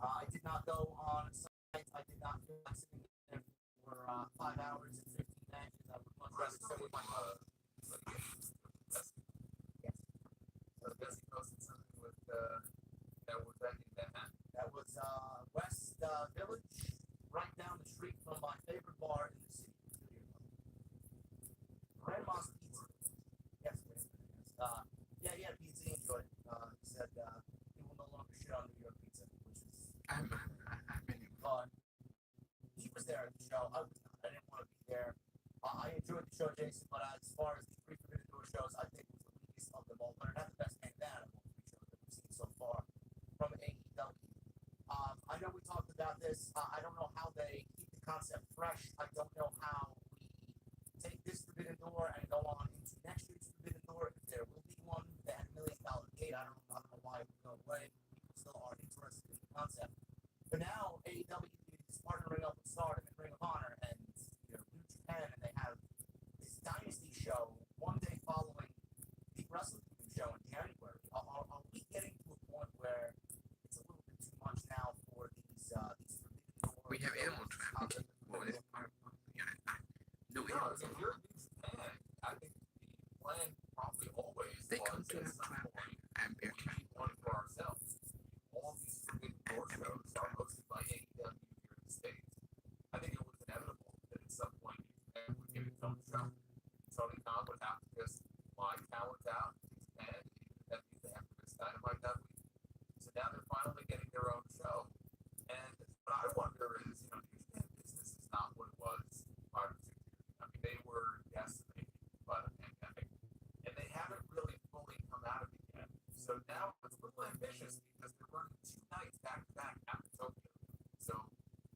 I did not go on site. I did not feel like sitting there for 5 hours and 15 matches. I would much rather sit with my Yes. So Jesse posted something with that was back in Manhattan. That was West Village, right down the street from my favorite bar in the city. Grandma's Pizza. Yes. Yeah, pizza. He enjoyed it. He said he will no longer shit on New York pizza, which is. I'm in But he was there at the show. I was not. I didn't want to be there. I enjoyed the show, Jason, but as far as the three Forbidden Door shows, I think it was the weakest of them all. But it had the best man out of all three shows that we've seen so far from AEW. I know we talked about this. I don't know how they keep the concept fresh. I don't know how we take this Forbidden Door and go on into next year's Forbidden Door. If there will be one, that $1 million gate. I don't know why it would go away. People still are interested in the concept. But now AEW is partnering up with Stardom and Ring of Honor and New Japan, and they have this Dynasty show one day following the Wrestle Kingdom show in January. Are we getting to a point where it's a little bit too much now for these Forbidden Door? We have animal trafficking. Well, it's part of no No, animal. if you're in Japan, I think the plan probably always They come was to at the some traffic point and bear we need one for ourselves. All these Forbidden Door shows are hosted by AEW here in the States. I think it was inevitable that at some point Japan would get its own show. Tony Khan would have to just fly talent out to Japan, even if that means they have to miss Dynamite that week. So now they're finally getting their own show. And what I wonder is, New Japan business is not what it was 5 or 6 years ago. I mean, they were decimated by the pandemic, and they haven't really fully come out of it yet. So now it's a little ambitious because they're running 2 nights back to back after Tokyo. So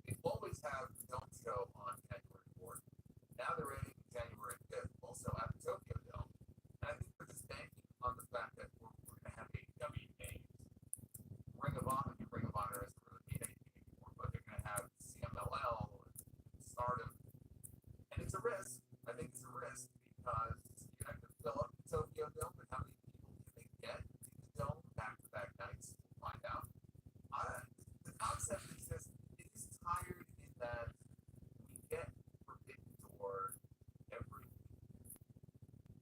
they always have the Dome show on January 4th. Now they're adding January 5th, also at the Tokyo Dome. And I think they're just banking on the fact that we're going to have AEW games. Ring of Honor isn't really need anything anymore, but they're going to have CMLL and Stardom. And it's a risk. I think it's a risk because you have to fill up the Tokyo Dome, and how many people can they get in the Dome back-to-back nights? We'll find out. The concept is just, it is tired in that we get Forbidden Door every week.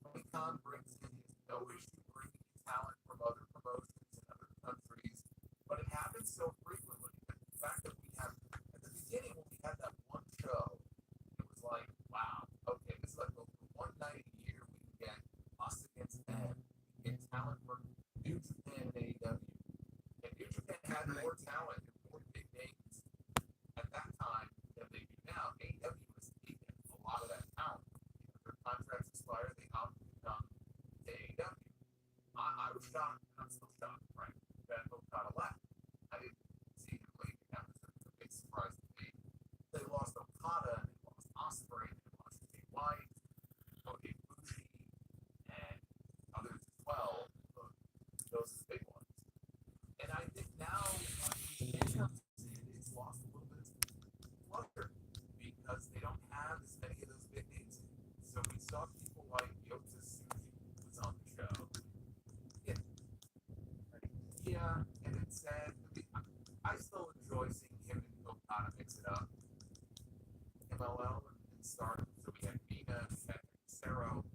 Tony Khan brings in his no issue bringing in talent from other promotions in other countries, but it happens so frequently that the fact that we have, at the beginning when we had that one show, it was like, wow, okay, this is like the one night a year we can get us against them, we can get talent from New Japan and AEW. And New Japan had more talent and more big names at that time Yeah, and it's sad. I still enjoy seeing him and Okada mix it up. MLL and Stardom. So we had Mina, we had Cero.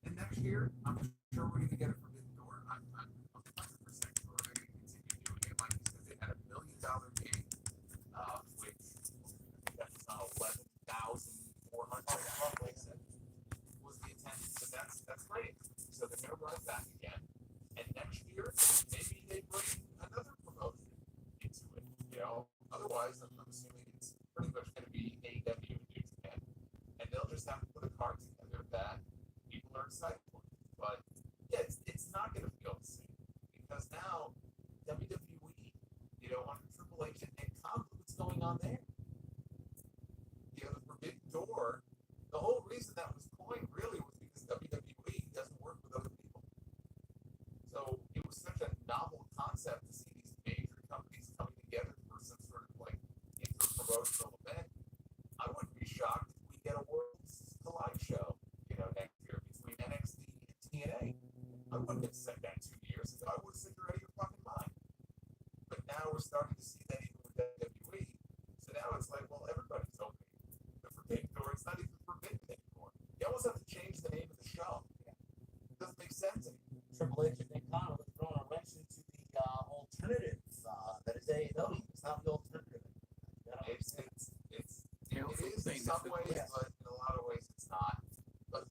And next year, I'm sure we're going to get a Forbidden Door. I'm 100% sure they're going to continue doing it. Like you said, they had $1 million gig, which that was on 11,400. Was the attendance. So that's great. So they're going to run it back again. And next year, maybe they bring another promotion into it. Otherwise, I'm assuming it's pretty much going to be AEW in New Japan. And they'll just have to put a card together that people are excited for. But yeah, it's not going to feel the same because now WWE, under Triple H and Kong, what's going on there? The Forbidden Door. The whole reason that was coined really was because WWE doesn't work with other people. So it was such a novel concept to see these major companies coming together for some sort of like inter-promotional event. I wouldn't be shocked if we get a Worlds Collide show, next year between NXT and TNA. I wouldn't have said that 2 years ago. I would have said you're out of your fucking mind. But now we're starting to see that even with WWE. So now it's like, well, everybody's opening the Forbidden Door. It's not even forbidden anymore. You almost have to change the name of the show. It doesn't make sense anymore. Triple H and Nick Khan are throwing a wrench into the alternative that is AEW. It's not the alternative. It is in some ways, but in a lot of ways it's not. But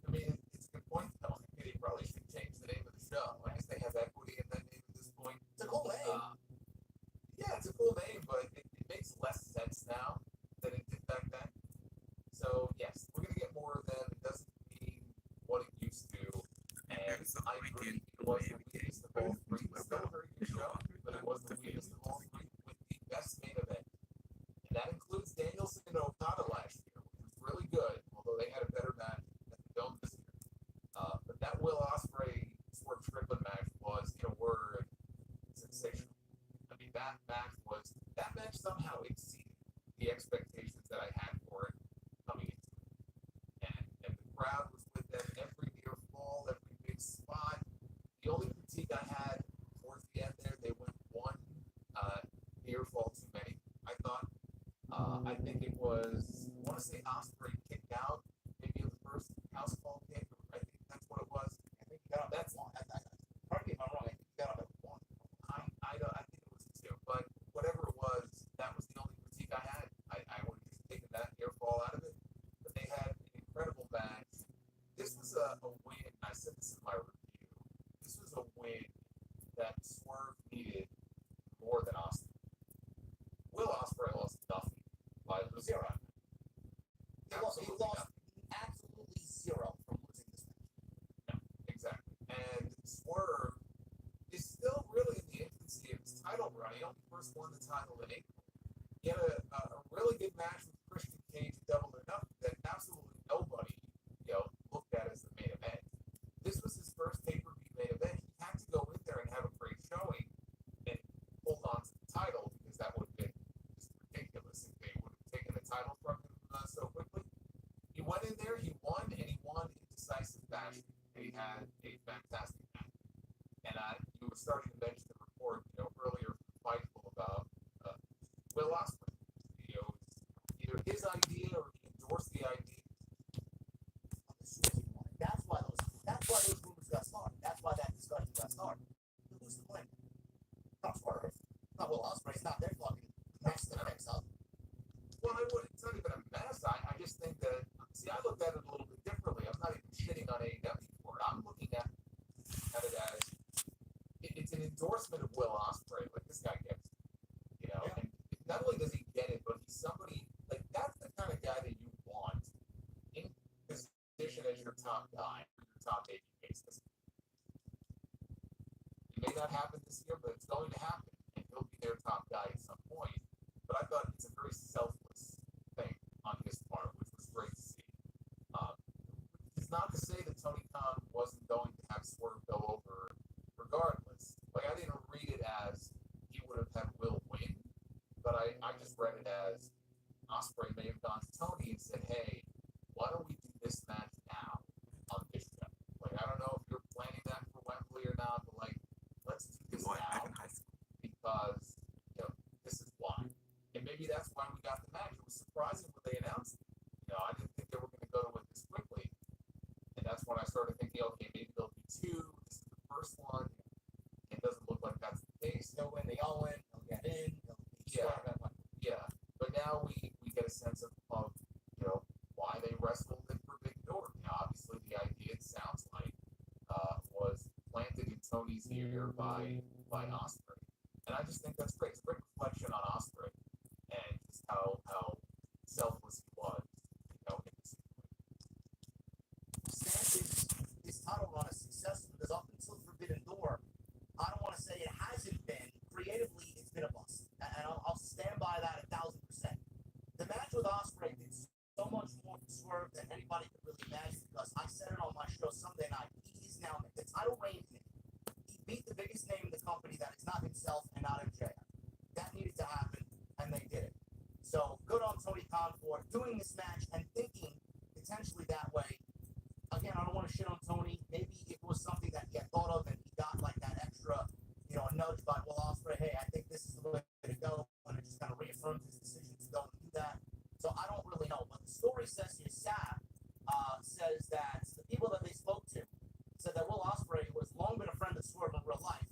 I mean, it's a good point though. They probably should change the name of the show. I guess they have equity in that name at this point. It's a cool name. Yeah, it's a cool name, but it makes less sense now than it did back then. So yes, we're gonna get more of them. It doesn't mean what it used to. And I agree, it was the weakest of all three. It's still a very good show, but it was the weakest of all three with the best main event. And that includes Danielson and Okada last year, which was really good, although they had a better match than they don't this year. But that Will Ospreay Swerve Strickland match was, in a word, sensational. I mean, that match somehow exceeded the expectations that I had for it coming into it. And the crowd was with them every near fall, every big spot. The only critique I had towards the end there, they went one near fall too many, I thought. I think it was, I want to say Ospreay kicked out, maybe in the first house call kick. I think that's what it was. I think he got up that one. Pardon me if I'm wrong. I think he got up at one. I think it was two, but whatever it was, that was the only critique I had. I would have just taken that near fall out of it. But they had an incredible match. This was a win. I said this in my review. This was a win that Swerve needed more than Austin. Will Ospreay lost nothing by losing that. He lost absolutely zero from losing this match. No, exactly. And Swerve is still really in the infancy of his title run. He only first won the title in April. He had a really good match with Christian Cage at Double or Nothing that absolutely nobody, looked at as the main event. This was his first pay-per-view main event. He had to go in there and have a great showing and hold on to the title because that would have been just ridiculous if they would have taken the title from him so quickly. He went in there, he won, and he won in decisive fashion. He had a fantastic match. And you were starting to mention the report, earlier from Fightful about Will Ospreay. Either his idea or he endorsed the idea. That's why those rumors got started. That's why that discussion got started. Who's to blame? Not Swerve. Not Will Ospreay. It's not their fucking mess that mix up. Well, it's not even a mess. I just think that, see, I looked at it a little bit differently. I'm not even shitting on AEW for it. I'm looking at it as it's an endorsement of Will Ospreay. Like, this guy gets it, Yeah. And not only does he get it, but he's somebody, like, that's the kind of guy that you want in position as your top guy, your top baby faces. It may not happen this year, but it's going to happen, and he'll be their top guy at some point. But I thought it's a very selfless thing on his part, which was great to see. It's not to say that Tony Khan wasn't going to have Swerve go over regardless. Like, I didn't read it as he would have had Will win, but I just read it as Ospreay may have gone to Tony and said, hey, why don't we do this match now on this show? Like, I don't know if you're planning that for Wembley or not, but, like, let's do this now. why we got the match. It was surprising when they announced it. I didn't think they were going to go to it this quickly. And that's when I started thinking, okay, maybe there'll be two. This is the first one. It doesn't look like that's the case. They'll win, they all win, they'll get in, they'll be Yeah. But now we get a sense of why they wrestled in Forbidden Door. Obviously the idea, it sounds like, was planted in Tony's ear by Ospreay. And I just think that's great. It's a great reflection on Ospreay and just how selfless he was, in this Stan, his title run is successful because up until Forbidden Door, I don't want to say it hasn't been. Creatively, it's been a bust. And I'll stand by that 1,000%. The match with Ospreay did so much more for Swerve than anybody could really imagine because I said it on my show Sunday night. He is now the title reign. He beat the biggest name in the company that is not himself and not MJF. That needed to happen, and they did it. So good on Tony Khan for doing this match and thinking potentially that way. Again, I don't want to shit on Tony. Maybe it was something that he had thought of and he got like that extra, a nudge by Will Ospreay. Hey, I think this is the way to go, and it just kind of reaffirms his decision to go and do that. So I don't really know, but the story says here, Sav says that the people that they spoke to said that Will Ospreay, who has long been a friend of Swerve in real life,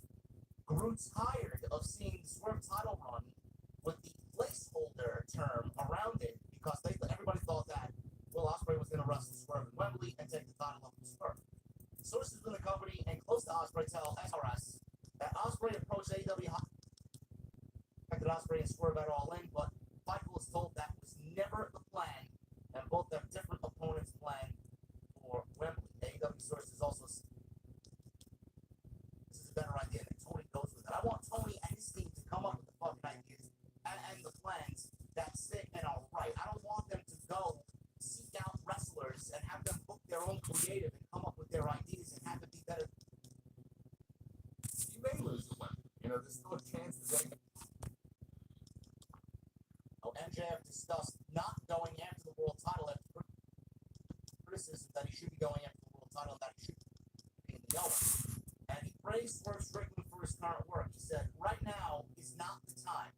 grew tired of seeing the Swerve title run with the placeholder term around it because everybody thought that Will Ospreay was going to wrestle Swerve in Wembley and take the title off of Swerve. Sources in the company and close to Ospreay tell SRS that Ospreay approached AEW, affected Ospreay and Swerve at All In, but Michael was told that was never the plan, and both have different opponents planned for Wembley. AEW sources also this is a better idea than Tony goes with it. I want Tony and his team to come up with the fucking ideas and the plans that sit and are right. I don't want them to go seek out wrestlers and have them book their own creative and come up with their ideas and have it be better. You may lose the Wembley. There's still a chance that MJF discussed not going after the world title after criticism that he should be going after the world title, that he should be in the Owen. And he praised Swerve Strickland for his current work. He said, right now is not the time.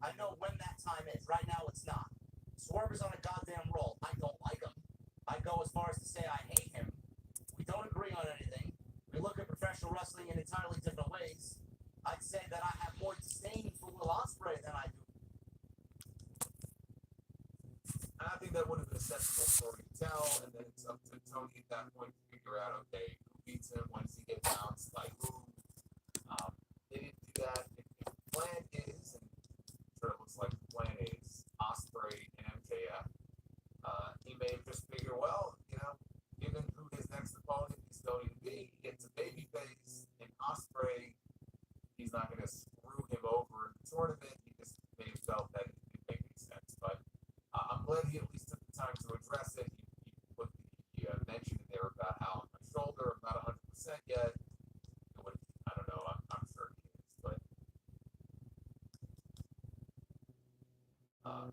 I know when that time is. Right now it's not. Swerve is on a goddamn roll. I don't like him. I go as far as to say I hate him. We don't agree on anything. We look at professional wrestling in entirely different ways. I'd say that I have more disdain for Will Ospreay than I do. I think that would have been a sensible story to tell, and then it's up to Tony at that point to figure out, okay, who beats him, when does he get bounced, like who. They didn't do that. If the plan is, and I'm sure it looks like the plan is, Ospreay and MJF, he may have just figured, well, given who his next opponent is going to be, it's a baby face in Ospreay. He's not going to screw him over in the tournament. He just may have felt that it didn't make any sense, but I'm glad he at least took the time to address it. He put the mention in there about how my shoulder, I'm not 100% yet. I don't know. I'm sure he is, but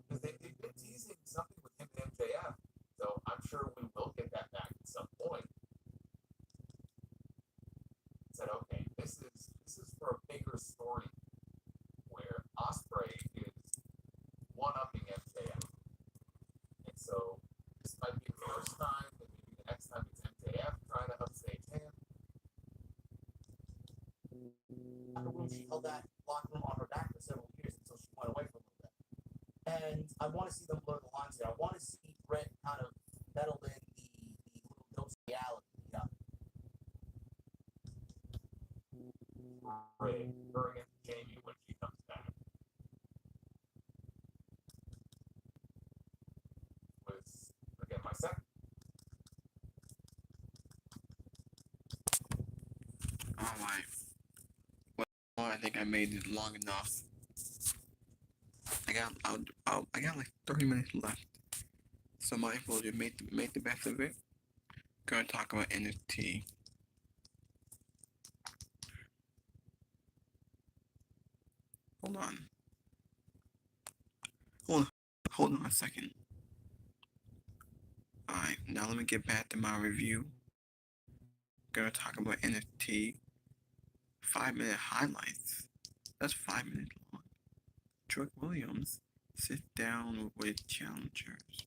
because they've been teasing something with him and MJF, so I'm sure we will get that back at some point. Said, okay, this is for a bigger story where Ospreay is one-upping MJF. And so this might be the first time, and maybe the next time it's MJF trying to upstage him. She held that locker room on her back for several years until she went away for a little bit. And I want to see them blur the lines here. I want to see Brett kind of settle in the little dose of reality. Right, her against Jamie when she comes back. Was, again, my second. Alright. Well, I think I made it long enough. I got like 30 minutes left. So might as well just make the best of it. Gonna talk about NXT. Hold on. Hold on a second. Alright, now let me get back to my review. Gonna talk about NXT 5-minute highlights. That's 5 minutes long. Trick Williams sit down with challengers.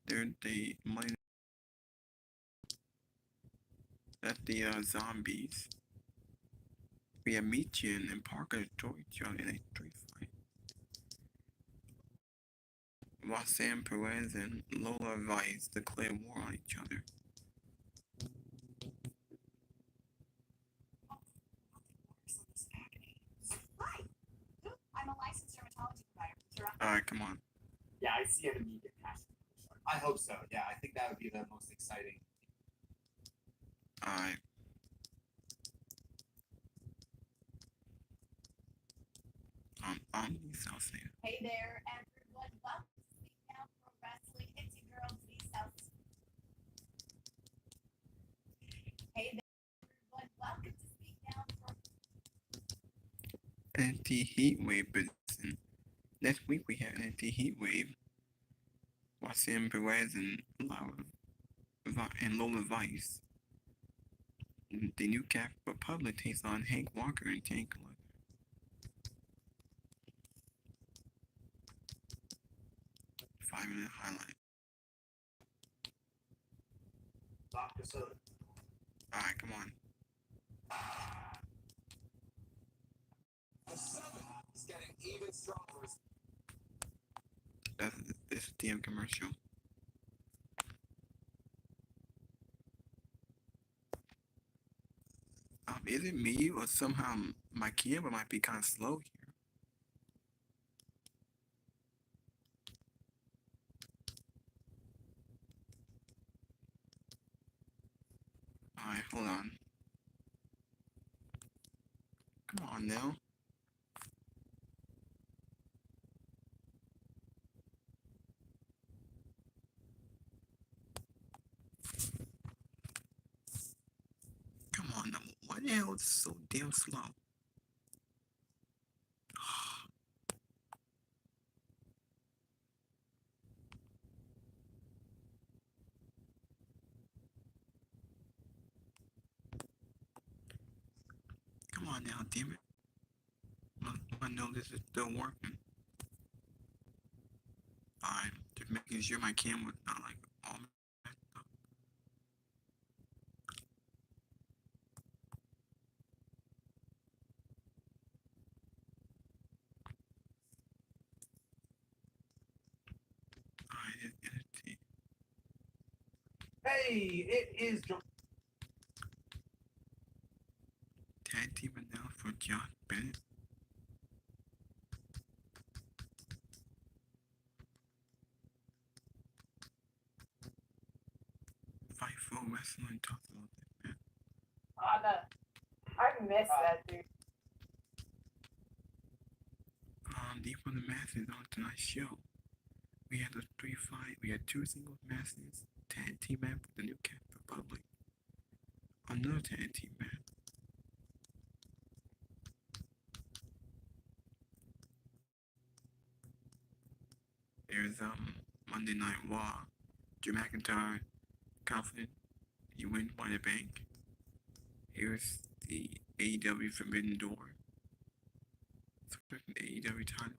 They're the money that the zombies. We have Michin and Parker destroy each other in a street fight. While Sam Perez and Lola Vice declare war on each other. Hi. I'm a licensed dermatology provider. Alright, come on. Yeah, I see an immediate passion. I hope so. Yeah, I think that would be the most exciting. Alright. On these South State. Hey there, everyone. Welcome to Speak Now Pro Wrestling. It's your girl, Denise South. Hey there, everyone. Welcome to Speak Now Pro. Anti-heat wave position. Next week we have anti-heat wave. While Sam Perez and Lola Vice. The new Cap Republic takes on Hank Walker and Tank Leather. Five-minute highlight. Vodka soda. Alright, come on. The 7 is getting even stronger. This is damn commercial. Is it me or somehow my camera might be kind of slow here? Alright, hold on. Come on now. Come on now. Why the hell is it so damn slow? Come on now, damn it. I know this is still working. Alright, just making sure my camera's not like all messed up. Alright, it's Hey, it is. tag team announced for Josh Bennett. Fight for Wrestling talks about this man. Oh, no. I miss that, dude. Deep for the Masses on tonight's show. We had a 3-fight. We had 2 singles matches. Tag team match with the new Cap Republic. Another tag team match. There's Monday Night Raw. Drew McIntyre confident he wins by the bank. Here's the AEW Forbidden Door. The AEW title.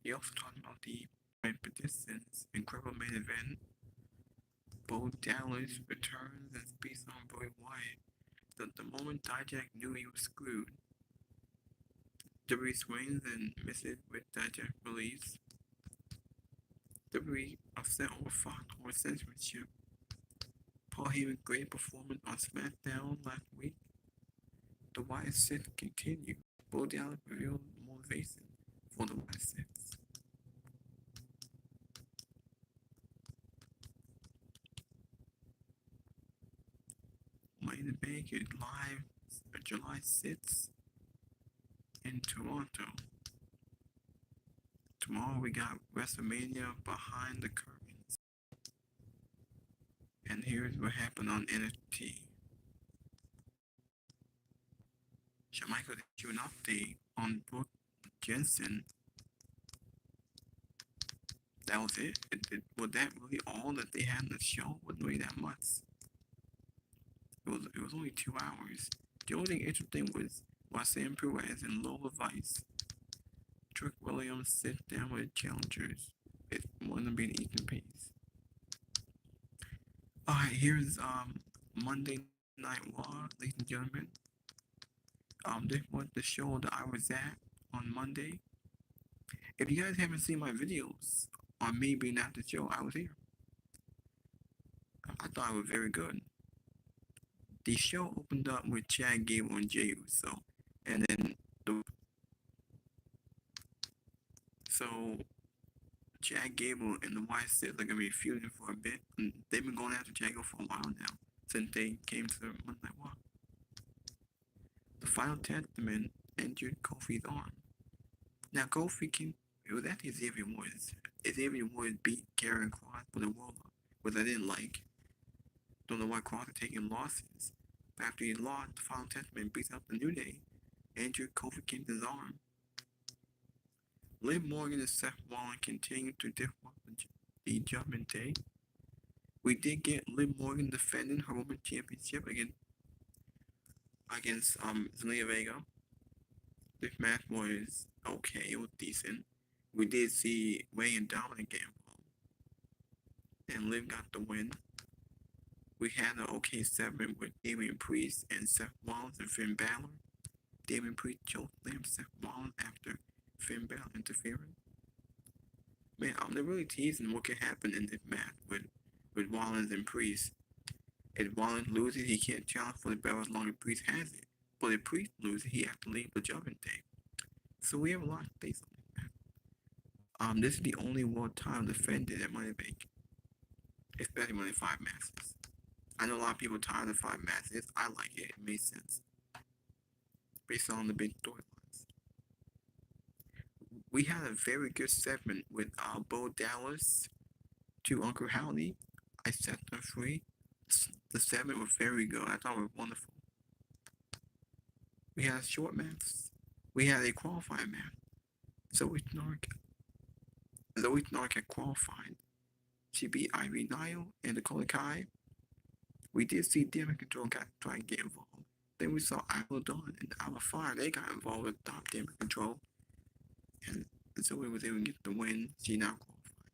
He also talked about the participants' incredible main event. Bo Dallas returns and speaks on Bray Wyatt. The moment Dijak knew he was screwed. WWE swings and misses with Dijak release. WWE upset over Fox or censorship. Paul Heyman's great performance on SmackDown last week. The Wyatt Six continue. Bo Dallas revealed motivation for the Wyatt Six. Money in the Bank is live July 6th in Toronto. Tomorrow we got WrestleMania Behind the Curtains. And here's what happened on NXT. Shawn Michaels did an update on Brooke Jensen. That was it? Was that really all that they had in the show? Wasn't really that much. It was only 2 hours. The only thing interesting was Wasim Perez and Lola Vice. Trick Williams sit down with challengers. It's one of being Ethan Pace. Alright, here's Monday Night Raw, ladies and gentlemen. This was the show that I was at on Monday. If you guys haven't seen my videos on me being at the show, I was here. I thought it was very good. The show opened up with Chad Gable and Jey Uso, and then so Chad Gable and the White Six are gonna be feuding for a bit, and they've been going after Chad Gable for a while now since they came to Monday Night Raw. The Final Testament injured Kofi's arm. Now Kofi can. It was actually Xavier Woods. Xavier Woods beat Karrion Kross for the World, which I didn't like. Don't know why Kross is taking losses. But after he lost, the Final Testament beats up the New Day, injured Kofi Kingston's arm. Liv Morgan and Seth Rollins continue to disrupt the Judgment Day. We did get Liv Morgan defending her Women's Championship against Zelina Vega. This match was okay, it was decent. We did see Ray and Dominic get involved, and Liv got the win. We had an okay segment with Damian Priest and Seth Rollins and Finn Balor. Damian Priest choked Seth Rollins after Finn Balor interfering. Man, they're really teasing what could happen in this match with Rollins and Priest. If Rollins loses, he can't challenge for the belt as long as Priest has it. But if Priest loses, he has to leave the Judgment Day. So we have a lot of space on this match. This is the only world title defended at Money Bank, especially when it's 5 matches. I know a lot of people tired of 5 matches. I like it. It makes sense based on the big storylines. We had a very good segment with Bo Dallas to Uncle Howdy. I set them free. The segment was very good. I thought it was wonderful. We had a short match. We had a qualifying match. Zoe Stark had qualified. She beat Ivy Nile and Dakota Kai. We did see Damage Control try to get involved. Then we saw Isla Dawn and Alpha Fire. They got involved with Top Damage Control. And Zoe was able to get the win. She now qualified.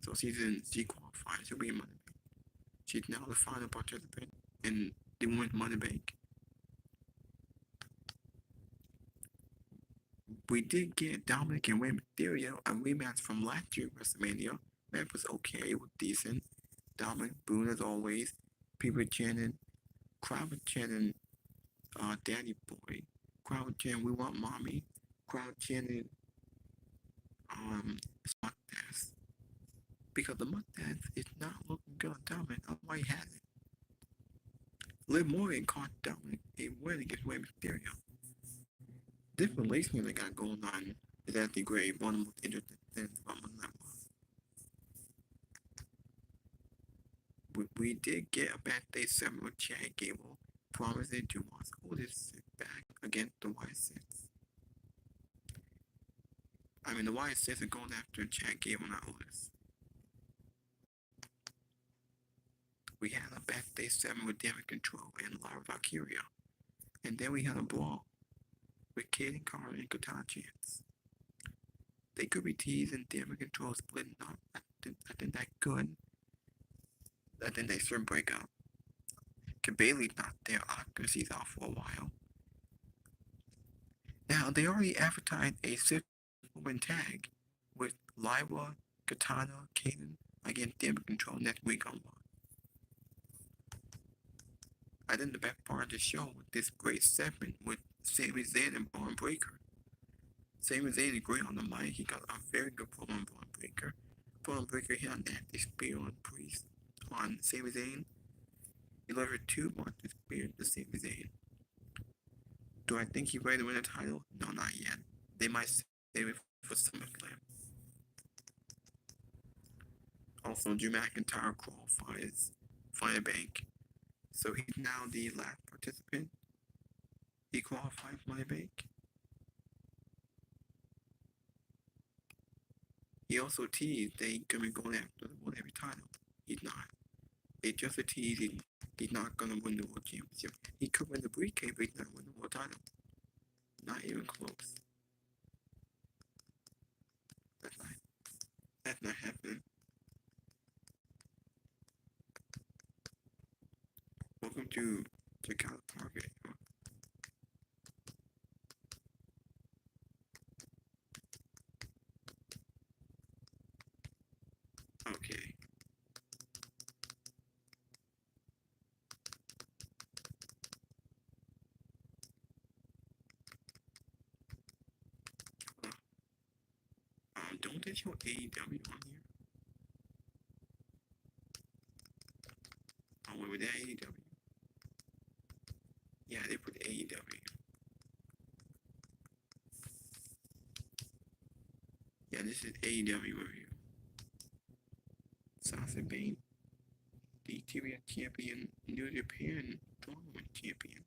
So she qualified. She'll be in Money Bank. She's now the final participant in the Women's Money Bank. We did get Dominic and Rey Mysterio, a rematch from last year's WrestleMania. That was okay, it was decent. Dominic booed as always. People chanted, crowd was chanting, Daddy Boy. Crowd was chanting, we want mommy. Crowd chanted, mustache. Because the mustache is not looking good on Dominic, that's why he has it. Liv Morgan caught Dominic a win against Rey Mysterio. This relationship they got going on is actually great. One of the most interesting things about my life. We did get a backstage segment with Chad Gable promising to watch Otis back against the White Six. I mean, the White Six are going after Chad Gable, not Otis. We had a backstage segment with Damage Control and Lara Valkyria. And then we had a brawl with Kaden Carter and Katana Chance. They could be teasing Damage Control splitting up. I think that's good. I think they should break up. Bailey's not there because she's out for a while. Now, they already advertised a 6-woman tag with Lyra, Katana, Kaden against Damage Control next week on Raw. I think the best part of the show was this great segment with Sami Zayn and Braun Breaker. Sami Zayn is great on the mic. He got a very good promo on Braun Breaker. Braun Breaker hit an active spear on Priest on Sami Zayn. He delivered 2 monster spears to Sami Zayn. Do I think he's ready to win the title? No, not yet. They might save it for SummerSlam. Also, Drew McIntyre qualifies Money Bank. So he's now the last participant. He qualified for Money Bank. He also teased that he's going to be going after the World Heavy title. He's not. It's just a tease. He's not gonna win the world championship. He could win the briefcase, but he's not winning the world title. Not even close. That's not happening. Welcome to Chicago Target. Okay. Don't they show AEW on here? Oh, wait, with that AEW? Yeah, they put AEW. Yeah, this is AEW review. Sasha Banks, the TBS champion, New Japan Tournament champion.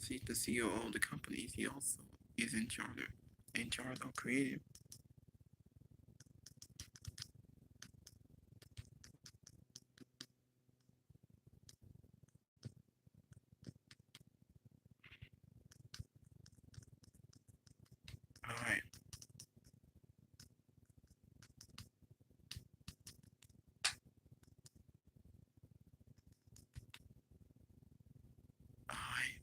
She's the CEO of the company. He also is in charge of creative. Alright. Alright.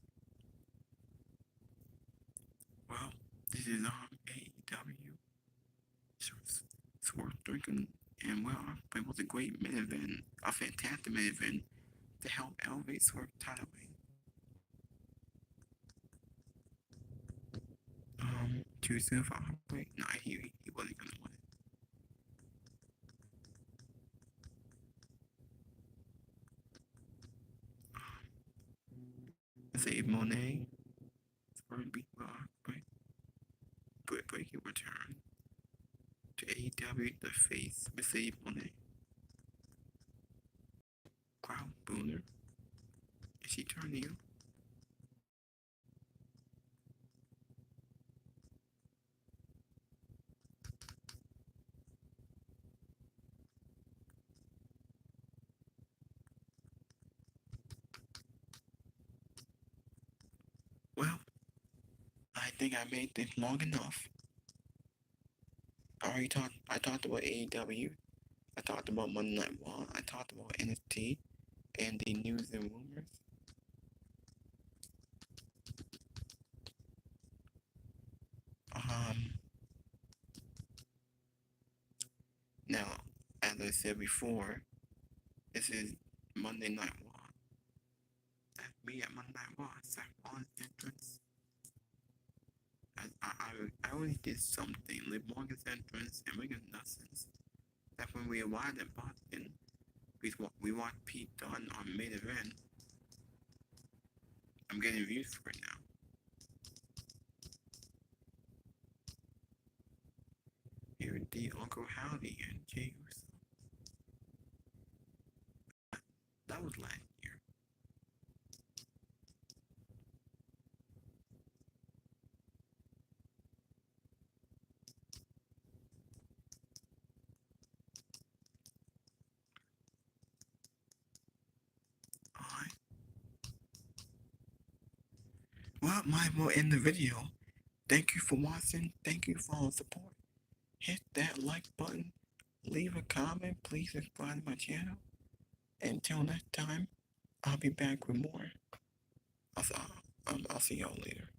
Well, this is AEW. So we're drinking, and well, it was a great main event, a fantastic main event to help elevate Swerve title reign. To Silver Heartbreak. No, he wasn't gonna win it. Save Monet. Swerve beat Heartbreak. Breaking return to AEW the face Save Monet. Crowd booner. Is she turning you? Well, I think I made this long enough. I talked about AEW. I talked about Monday Night Raw. I talked about NXT and the news and rumors. Now, as I said before, this is Monday Night Raw. That's me at Monday Night Raw. Seth Rollins entrance. I already did something. Liv Morgan's entrance and Megan Nelson's. That's when we arrived at Boston. We watched Pete Dunne on main event. I'm getting views for it now. Here the Uncle Howdy and Jay Uso. That was last year. Alright. Well, mine will end the video. Thank you for watching. Thank you for all the support. Hit that like button. Leave a comment. Please subscribe to my channel. Until next time, I'll be back with more. I'll see y'all later.